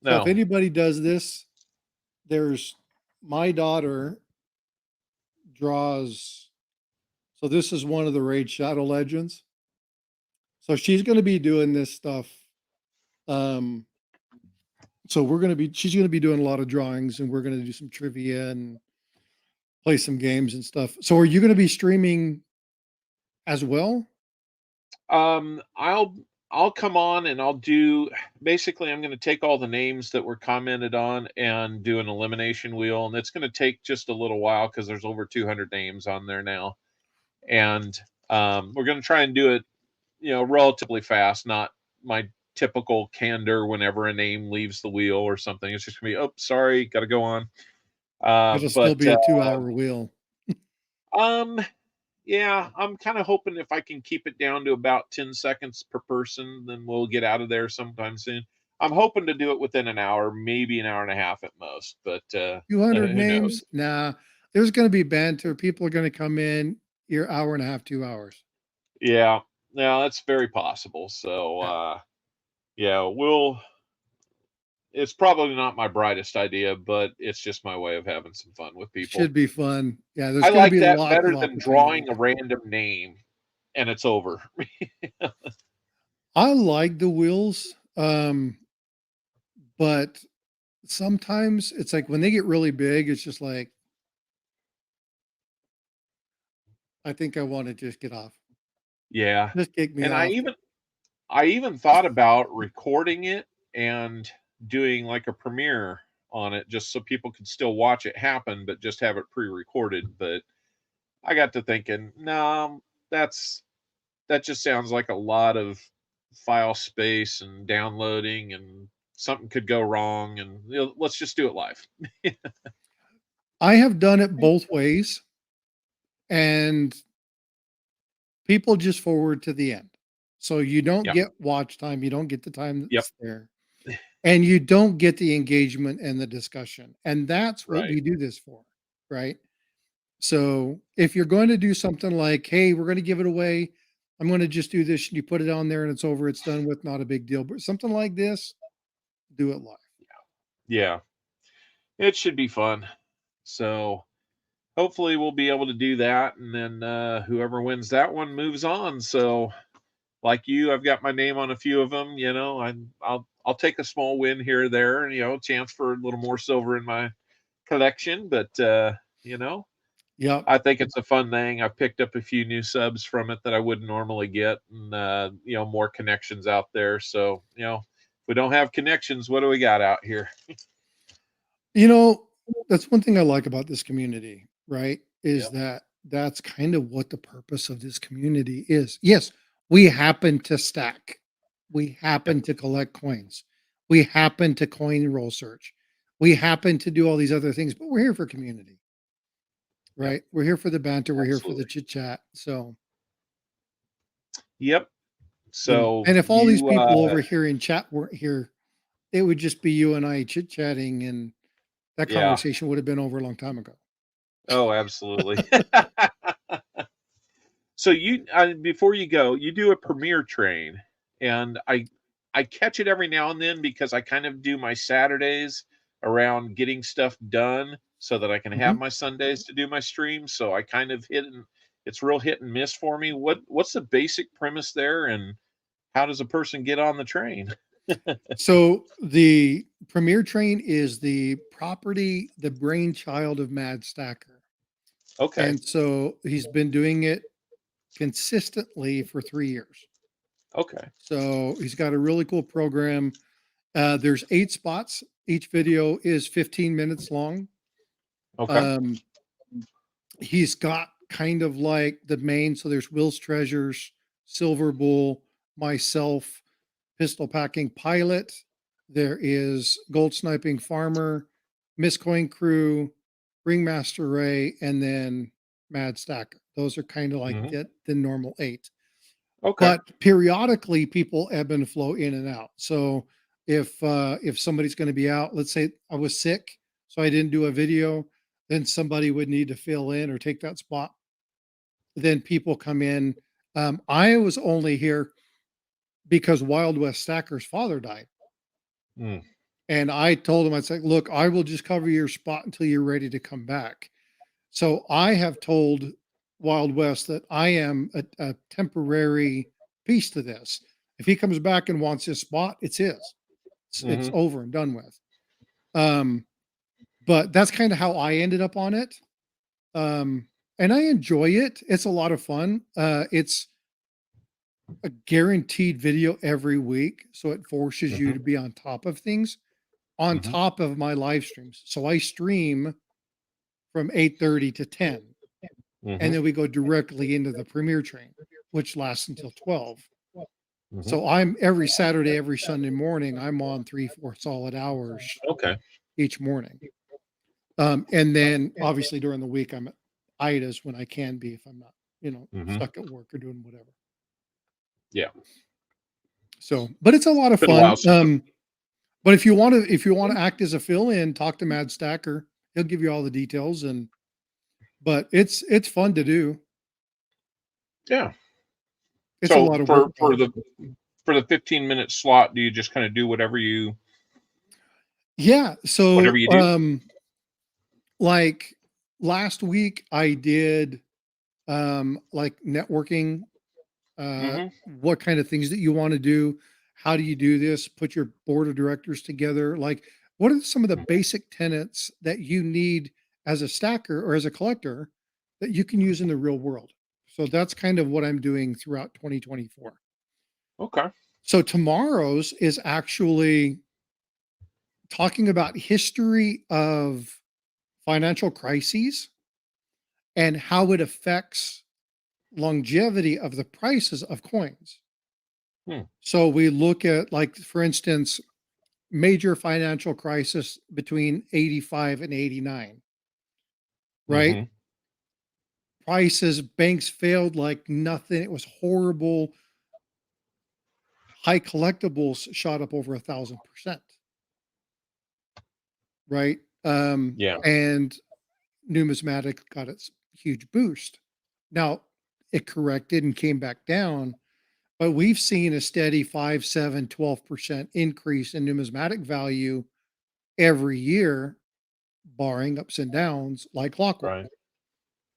So, if No. anybody does this, there's my daughter draws. So, this is one of the Raid Shadow Legends. So, she's going to be doing this stuff. Um, so she's going to be doing a lot of drawings and we're going to do some trivia and play some games and stuff. So, are you going to be streaming as well? I'll come on and I'll do basically I'm going to take all the names that were commented on and do an elimination wheel, and it's going to take just a little while because there's over 200 names on there now, and we're going to try and do it, relatively fast, not my typical candor whenever a name leaves the wheel or something. It's just going to be, oh, sorry, got to go on. It'll still But be a 2-hour wheel. um, Yeah, I'm kind of hoping if I can keep it down to about 10 seconds per person, then we'll get out of there sometime soon. I'm hoping to do it within an hour, maybe an hour and a half at most, but 200 who names? knows? Nah, there's going to be banter. People are going to come in your hour and a half, 2 hours. Yeah, no, that's very possible. So, Yeah. yeah, it's probably not my brightest idea, but it's just my way of having some fun with people. Should be fun. Yeah, there's I going to like be that lots better of than opportunities. drawing a random name and it's over. I like the wheels, but sometimes it's like when they get really big, it's just like, I think I want to just get off. Yeah. Just kick me And off. I even thought about recording it and doing like a premiere on it just so people could still watch it happen, but just have it pre-recorded. But I got to thinking, no, that just sounds like a lot of file space and downloading, and something could go wrong. And let's just do it live. I have done it both ways, and people just forward to the end. So you don't Yeah. get watch time, you don't get the time Yep. that's there, and you don't get the engagement and the discussion. And that's what Right. we do this for, right? So if you're going to do something like, hey, we're going to give it away, I'm going to just do this, and you put it on there and it's over, it's done with, not a big deal. But something like this, do it live. Yeah. It should be fun. So hopefully we'll be able to do that, and then whoever wins that one moves on. So like you, I've got my name on a few of them. I'll take a small win here or there, and chance for a little more silver in my collection. But you know, Yep. I think it's a fun thing. I picked up a few new subs from it that I wouldn't normally get, and more connections out there. So if we don't have connections, what do we got out here? You know, that's one thing I like about this community, right? Is Yep. that that's kind of what the purpose of this community is. Yes, we happen to stack. We Yep. happen to collect coins. We happen to coin roll search. We happen to do all these other things, but we're here for community, Yep. right? We're here for the banter. We're here for the Absolutely. chit chat. So, Yep. So and if all these you people over here in chat weren't here, it would just be you and I chit chatting, and that yeah. conversation would have been over a long time ago. Oh, absolutely. So before you go, you do a premiere train, and I catch it every now and then because I kind of do my Saturdays around getting stuff done so that I can have Mhm. my Sundays to do my streams. So I kind of it's real hit and miss for me. What's the basic premise there, and how does a person get on the train? So the Premier Train is the property, the brainchild of Mad Stacker. Okay. And so he's been doing it consistently for 3 years. Okay. So he's got a really cool program. There's 8 spots. Each video is 15 minutes long. Okay. He's got kind of like the main, so there's Will's Treasures, Silver Bull, myself, Pistol Packing Pilot. There is Gold Sniping Farmer, Miss Coin Crew, Ringmaster Ray, and then Mad Stacker. Those are kind of like Mhm. the normal 8. Okay. But periodically people ebb and flow in and out. So if somebody's going to be out, let's say I was sick, so I didn't do a video, then somebody would need to fill in or take that spot. Then people come in. I was only here because Wild West Stacker's father died. Mm. And I told him, I said, look, I will just cover your spot until you're ready to come back. So I have told Wild West that I am a temporary piece to this. If he comes back and wants his spot, it's his. It's Mhm. over and done with. But that's kind of how I ended up on it. And I enjoy it. It's a lot of fun. It's a guaranteed video every week, so it forces you to Mhm. be on top of things, on Mhm. top of my live streams. So I stream from 8:30 to 10, and Mhm. then we go directly into the premiere train, which lasts until 12. Mhm. So I'm every Saturday, every Sunday morning, I'm on 3-4 solid hours Okay. each morning. And then obviously during the week, I'm at Ida's when I can be, if I'm not, Mhm. stuck at work or doing whatever. Yeah. So, but it's a lot of Been a fun. while since. But if you want to act as a fill-in, talk to Mad Stacker. He'll give you all the details, but it's fun to do. Yeah. It's a So lot of work for though. the 15-minute slot, do you just kind of do whatever you Yeah. So do? like last week I did like networking, Mhm. what kind of things that you want to do, how do you do this, put your board of directors together, like what are some of the basic tenets that you need as a stacker or as a collector that you can use in the real world. So that's kind of what I'm doing throughout 2024. Okay. So tomorrow's is actually talking about history of financial crises and how it affects longevity of the prices of coins. Hmm. So we look at, like, for instance, major financial crisis between 85 and 89, right? Mhm. Prices, banks failed like nothing. It was horrible. High collectibles shot up over 1,000%, right? Yeah. And numismatic got its huge boost. Now it corrected and came back down, but we've seen a steady 5, 7, 12% increase in numismatic value every year, barring ups and downs like clockwork, Right.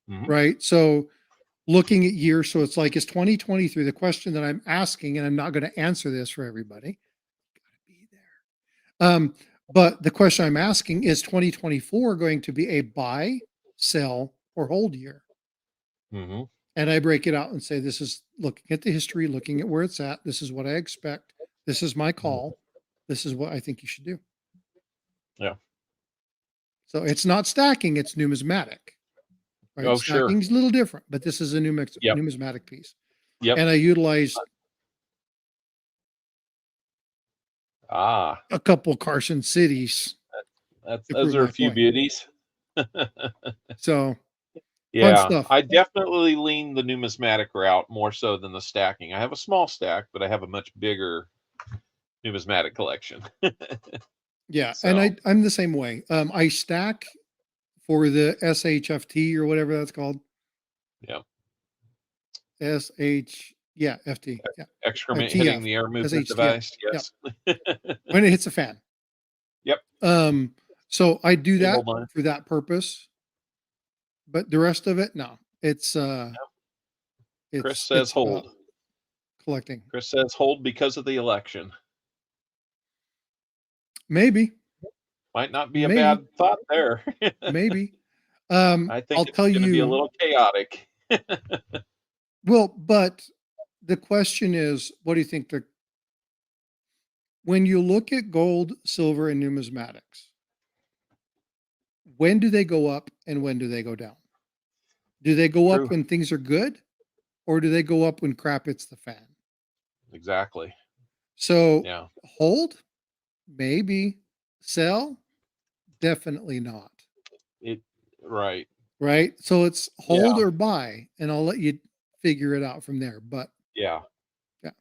Mhm. right? So looking at years, so it's like, is 2023 the question that I'm asking, and I'm not going to answer this for everybody. Gotta be there. But the question I'm asking is 2024 going to be a buy, sell, or hold year? Mhm. And I break it out and say, this is looking at the history, looking at where it's at. This is what I expect. This is my Mhm. call. This is what I think you should do. Yeah. So it's not stacking, it's numismatic, right? Oh, sure. Stacking's a little different, but this is a Yep. numismatic piece. Yep. And I utilized Ah, a couple Carson cities to those prove are a my few point. beauties. So fun Yeah, stuff. I definitely lean the numismatic route more so than the stacking. I have a small stack, but I have a much bigger numismatic collection. Yeah. And So, I'm the same way. I stack for the SHFT or whatever that's called. yeah, Yeah, FT. Yeah. excrement hitting TF. the air movement SHTF. device. Yep. Yes. When it hits a fan. Yep. So I do Hey, that hold on. for that purpose, but the rest of it, no. Chris It's says it's about hold. collecting. Chris says hold because of the election. Maybe, Might not be a maybe, bad thought there. maybe. I think I'll it's tell going to be a you, little chaotic. Well, but the question is, what do you think when you look at gold, silver, and numismatics, when do they go up and when do they go down? Do they go up True. when things are good or do they go up when crap hits the fan? Exactly. So Yeah. hold, maybe. Sell, definitely not. It right. Right? So it's hold Yeah. or buy, and I'll let you figure it out from there. But Yeah. yeah,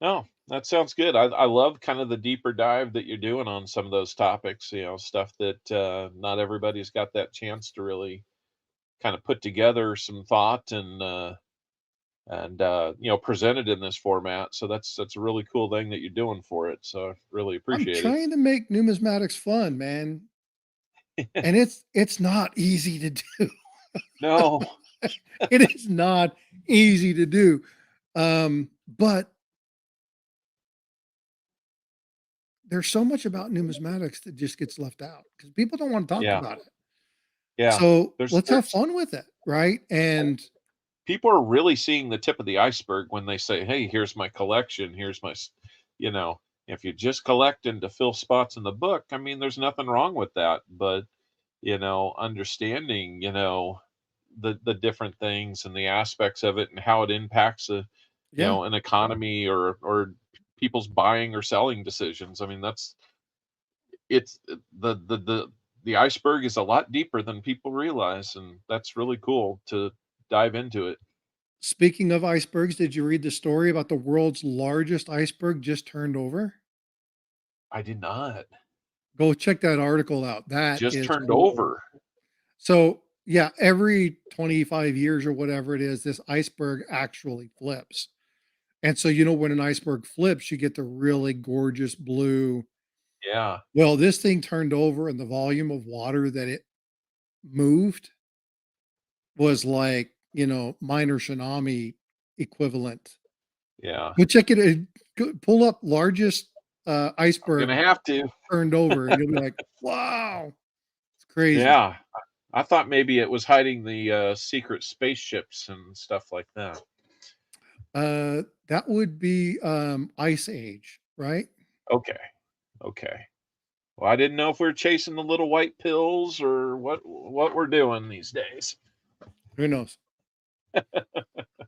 No, that sounds good. I love kind of the deeper dive that you're doing on some of those topics, stuff that not everybody's got that chance to really kind of put together some thought and present it in this format. So that's a really cool thing that you're doing for it. So I really I'm appreciate it. trying to make numismatics fun, man. And it's not easy to do. No. It is not easy to do. But there's so much about numismatics that just gets left out because people don't want to talk Yeah. about it. Yeah. So let's have There's fun with it, right? And people are really seeing the tip of the iceberg when they say, "Hey, here's my collection. Here's my, you know, if you're just collecting to fill spots in the book, I mean, there's nothing wrong with that. But understanding, the different things and the aspects of it and how it impacts yeah, an economy or people's buying or selling decisions. I mean, it's the iceberg is a lot deeper than people realize, and that's really cool to dive into it. speaking of icebergs, did you read the story about the world's largest iceberg just turned over? I did not. Go check that article out. That Just is turned cool. over. So, yeah, every 25 years or whatever it is, this iceberg actually flips. And so, when an iceberg flips, you get the really gorgeous blue. Yeah. Well, this thing turned over and the volume of water that it moved was like, minor tsunami equivalent. Yeah. Go check it. Pull up largest I'm gonna iceberg have to. turned over, and you'll be like, wow, it's crazy. Yeah. I thought maybe it was hiding the secret spaceships and stuff like that. That would be Ice Age, right? Okay. Okay. Well, I didn't know if we are chasing the little white pills or what we're doing these days. Who knows?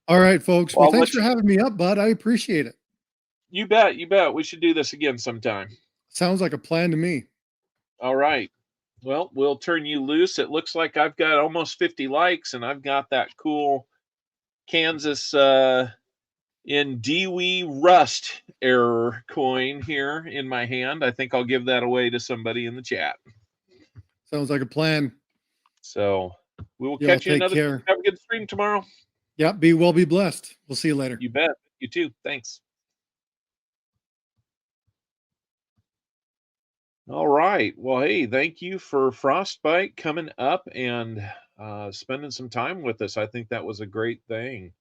All right, folks. Well, Well, I'll thanks let for you. having me up, bud. I appreciate it. You bet. You bet. We should do this again sometime. Sounds like a plan to me. All right. Well, we'll turn you loose. It looks like I've got almost 50 likes, and I've got that cool Kansas in Dewey Rust error coin here in my hand. I think I'll give that away to somebody in the chat. Sounds like a plan. So we will Y'all catch you take another. care. Have a good stream tomorrow. Yeah, be well, be blessed. We'll see you later. You bet. You too. Thanks. All right. Well, hey, thank you for Frostbite coming up and spending some time with us. I think that was a great thing.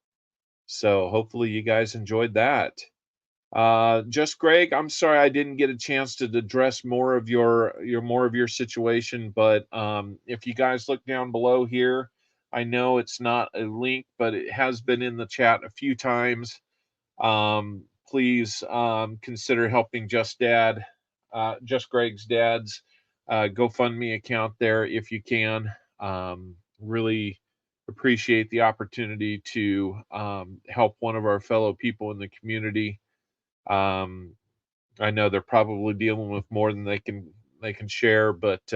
So hopefully you guys enjoyed that. Just Greg, I'm sorry I didn't get a chance to address more of your situation, but if you guys look down below here, I know it's not a link, but it has been in the chat a few times. Please consider helping Just Greg's dad's GoFundMe account there if you can. Really appreciate the opportunity to help one of our fellow people in the community. I know they're probably dealing with more than they can share, but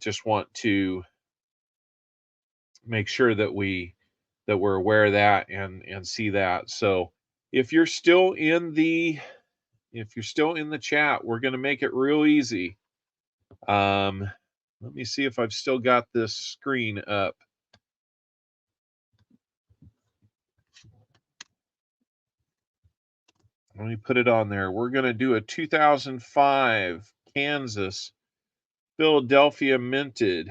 just want to make sure that we're aware of that and see that. So if you're still in the chat, we're going to make it real easy. Let me see if I've still got this screen up. Let me put it on there. We're going to do a 2005 Kansas Philadelphia minted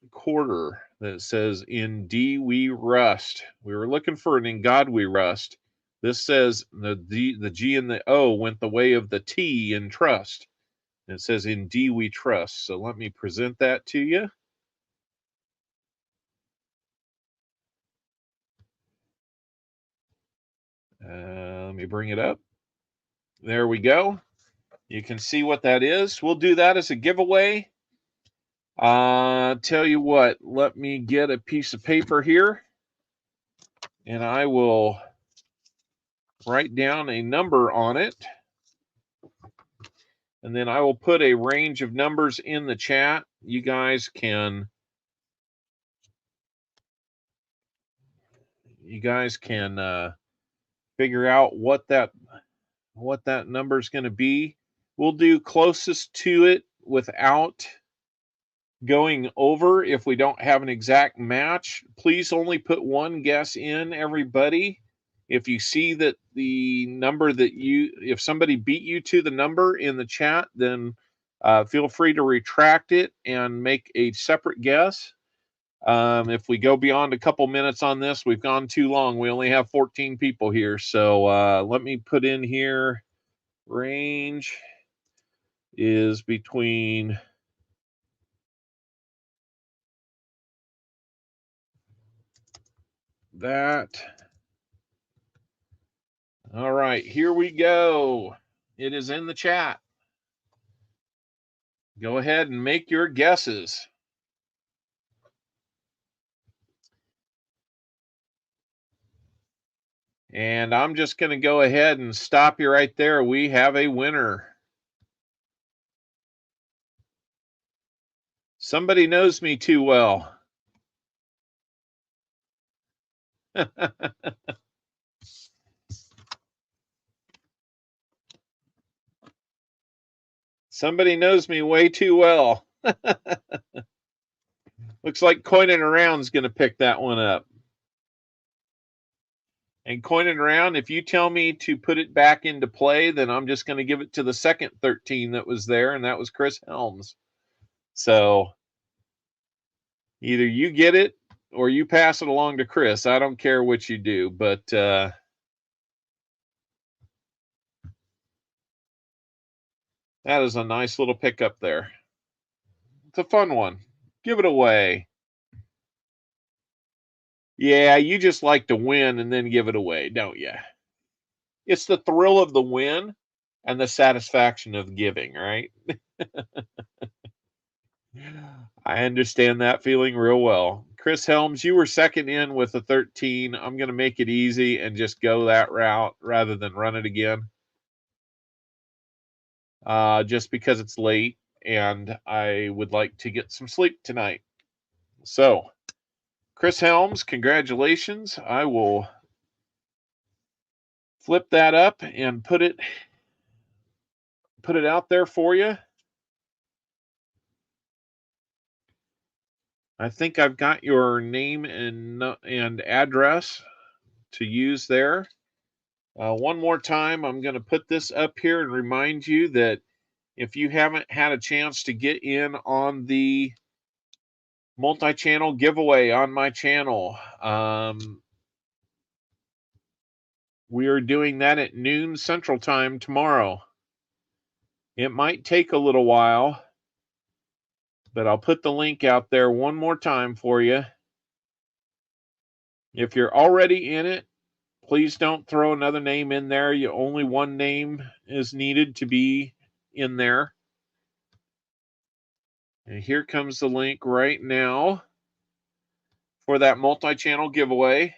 quarter that says in D we rust. We were looking for an in God we rust. This says the G and the O went the way of the T in trust. And it says in D we trust. So let me present that to you. Let me bring it up. There we go. You can see what that is. We'll do that as a giveaway. Tell you what, let me get a piece of paper here, and I will write down a number on it. And then I will put a range of numbers in the chat. You guys can figure out what that number is going to be. We'll do closest to it without going over if we don't have an exact match. Please only put one guess in, everybody. If you see that the number if somebody beat you to the number in the chat, then feel free to retract it and make a separate guess. If we go beyond a couple minutes on this, we've gone too long. We only have 14 people here. So let me put in here, range is between that. All right, here we go. It is in the chat. Go ahead and make your guesses. And I'm just going to go ahead and stop you right there. We have a winner. Somebody knows me too well. Somebody knows me way too well. Looks like Coining Around is going to pick that one up. And Coining Around, if you tell me to put it back into play, then I'm just going to give it to the second 13 that was there, and that was Chris Helms. So either you get it or you pass it along to Chris. I don't care what you do, but that is a nice little pickup there. It's a fun one. Give it away. Yeah, you just like to win and then give it away, don't you? It's the thrill of the win and the satisfaction of giving, right? I understand that feeling real well. Chris Helms, you were second in with a 13. I'm going to make it easy and just go that route rather than run it again. Just because it's late and I would like to get some sleep tonight. So, Chris Helms, congratulations. I will flip that up and put it out there for you. I think I've got your name and address to use there. One more time, I'm going to put this up here and remind you that if you haven't had a chance to get in on the multi-channel giveaway on my channel, we are doing that at noon Central Time tomorrow. It might take a little while, but I'll put the link out there one more time for you. If you're already in it, please don't throw another name in there. Only one name is needed to be in there. And here comes the link right now for that multi-channel giveaway.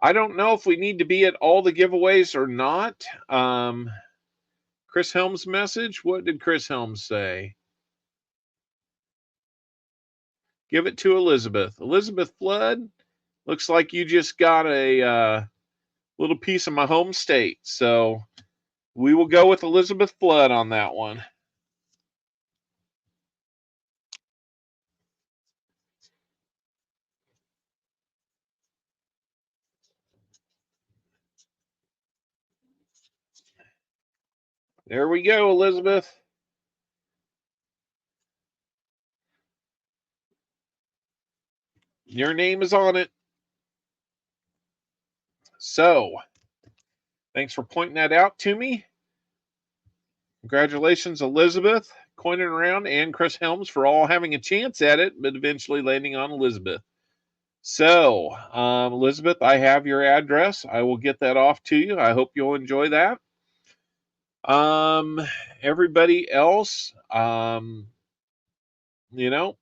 I don't know if we need to be at all the giveaways or not. Chris Helms' message? What did Chris Helms say? Give it to Elizabeth. Elizabeth Flood, looks like you just got a little piece of my home state. So we will go with Elizabeth Flood on that one. There we go, Elizabeth. Your name is on it. So, thanks for pointing that out to me. Congratulations, Elizabeth, coining around, and Chris Helms for all having a chance at it, but eventually landing on Elizabeth. So, Elizabeth, I have your address. I will get that off to you. I hope you'll enjoy that. Everybody else, you know,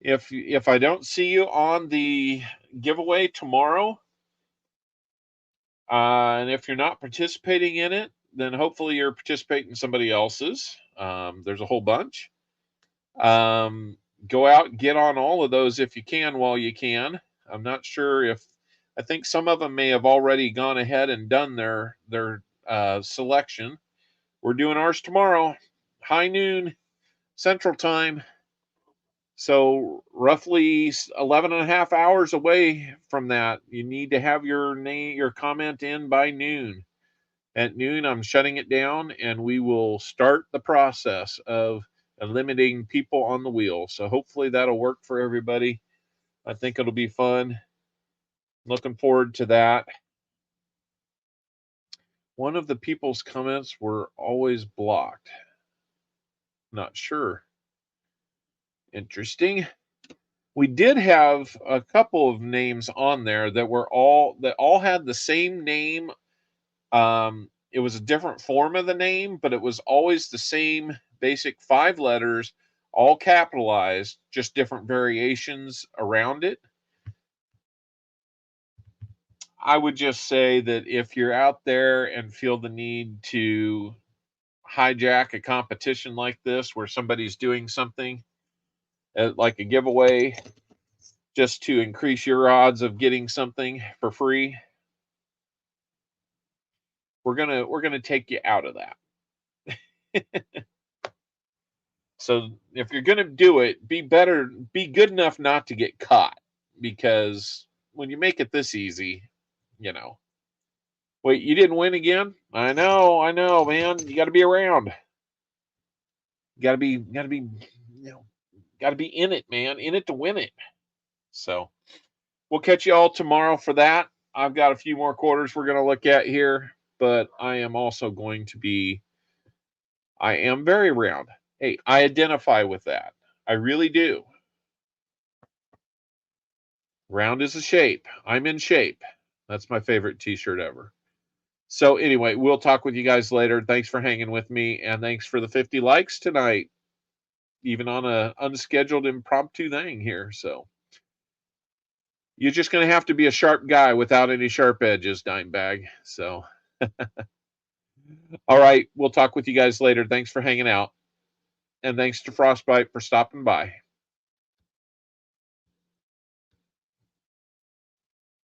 if I don't see you on the giveaway tomorrow, and if you're not participating in it, then hopefully you're participating in somebody else's. There's a whole bunch. Go out and get on all of those if you can while you can. I'm not sure if I think some of them may have already gone ahead and done their selection. We're doing ours tomorrow, high noon Central Time. So roughly 11 and a half hours away from that. You need to have your comment in by noon. At noon, I'm shutting it down, and we will start the process of eliminating people on the wheel. So hopefully that'll work for everybody. I think it'll be fun. Looking forward to that. One of the people's comments were always blocked. Not sure. Interesting. We did have a couple of names on there that all had the same name. It was a different form of the name, but it was always the same basic 5 letters, all capitalized, just different variations around it. I would just say that if you're out there and feel the need to hijack a competition like this, where somebody's doing something like a giveaway, just to increase your odds of getting something for free, we're gonna take you out of that. So if you're gonna do it, be good enough not to get caught, because when you make it this easy, wait, you didn't win again? I know, man. You got to be around. You got to be in it, man. In it to win it. So we'll catch you all tomorrow for that. I've got a few more quarters we're going to look at here, but I am also going to be. I am very round. Hey, I identify with that. I really do. Round is a shape. I'm in shape. That's my favorite t-shirt ever. So anyway, we'll talk with you guys later. Thanks for hanging with me, and thanks for the 50 likes tonight, even on a unscheduled impromptu thing here. So you're just going to have to be a sharp guy without any sharp edges, Dimebag. So all right, we'll talk with you guys later. Thanks for hanging out, and thanks to Frostbite for stopping by.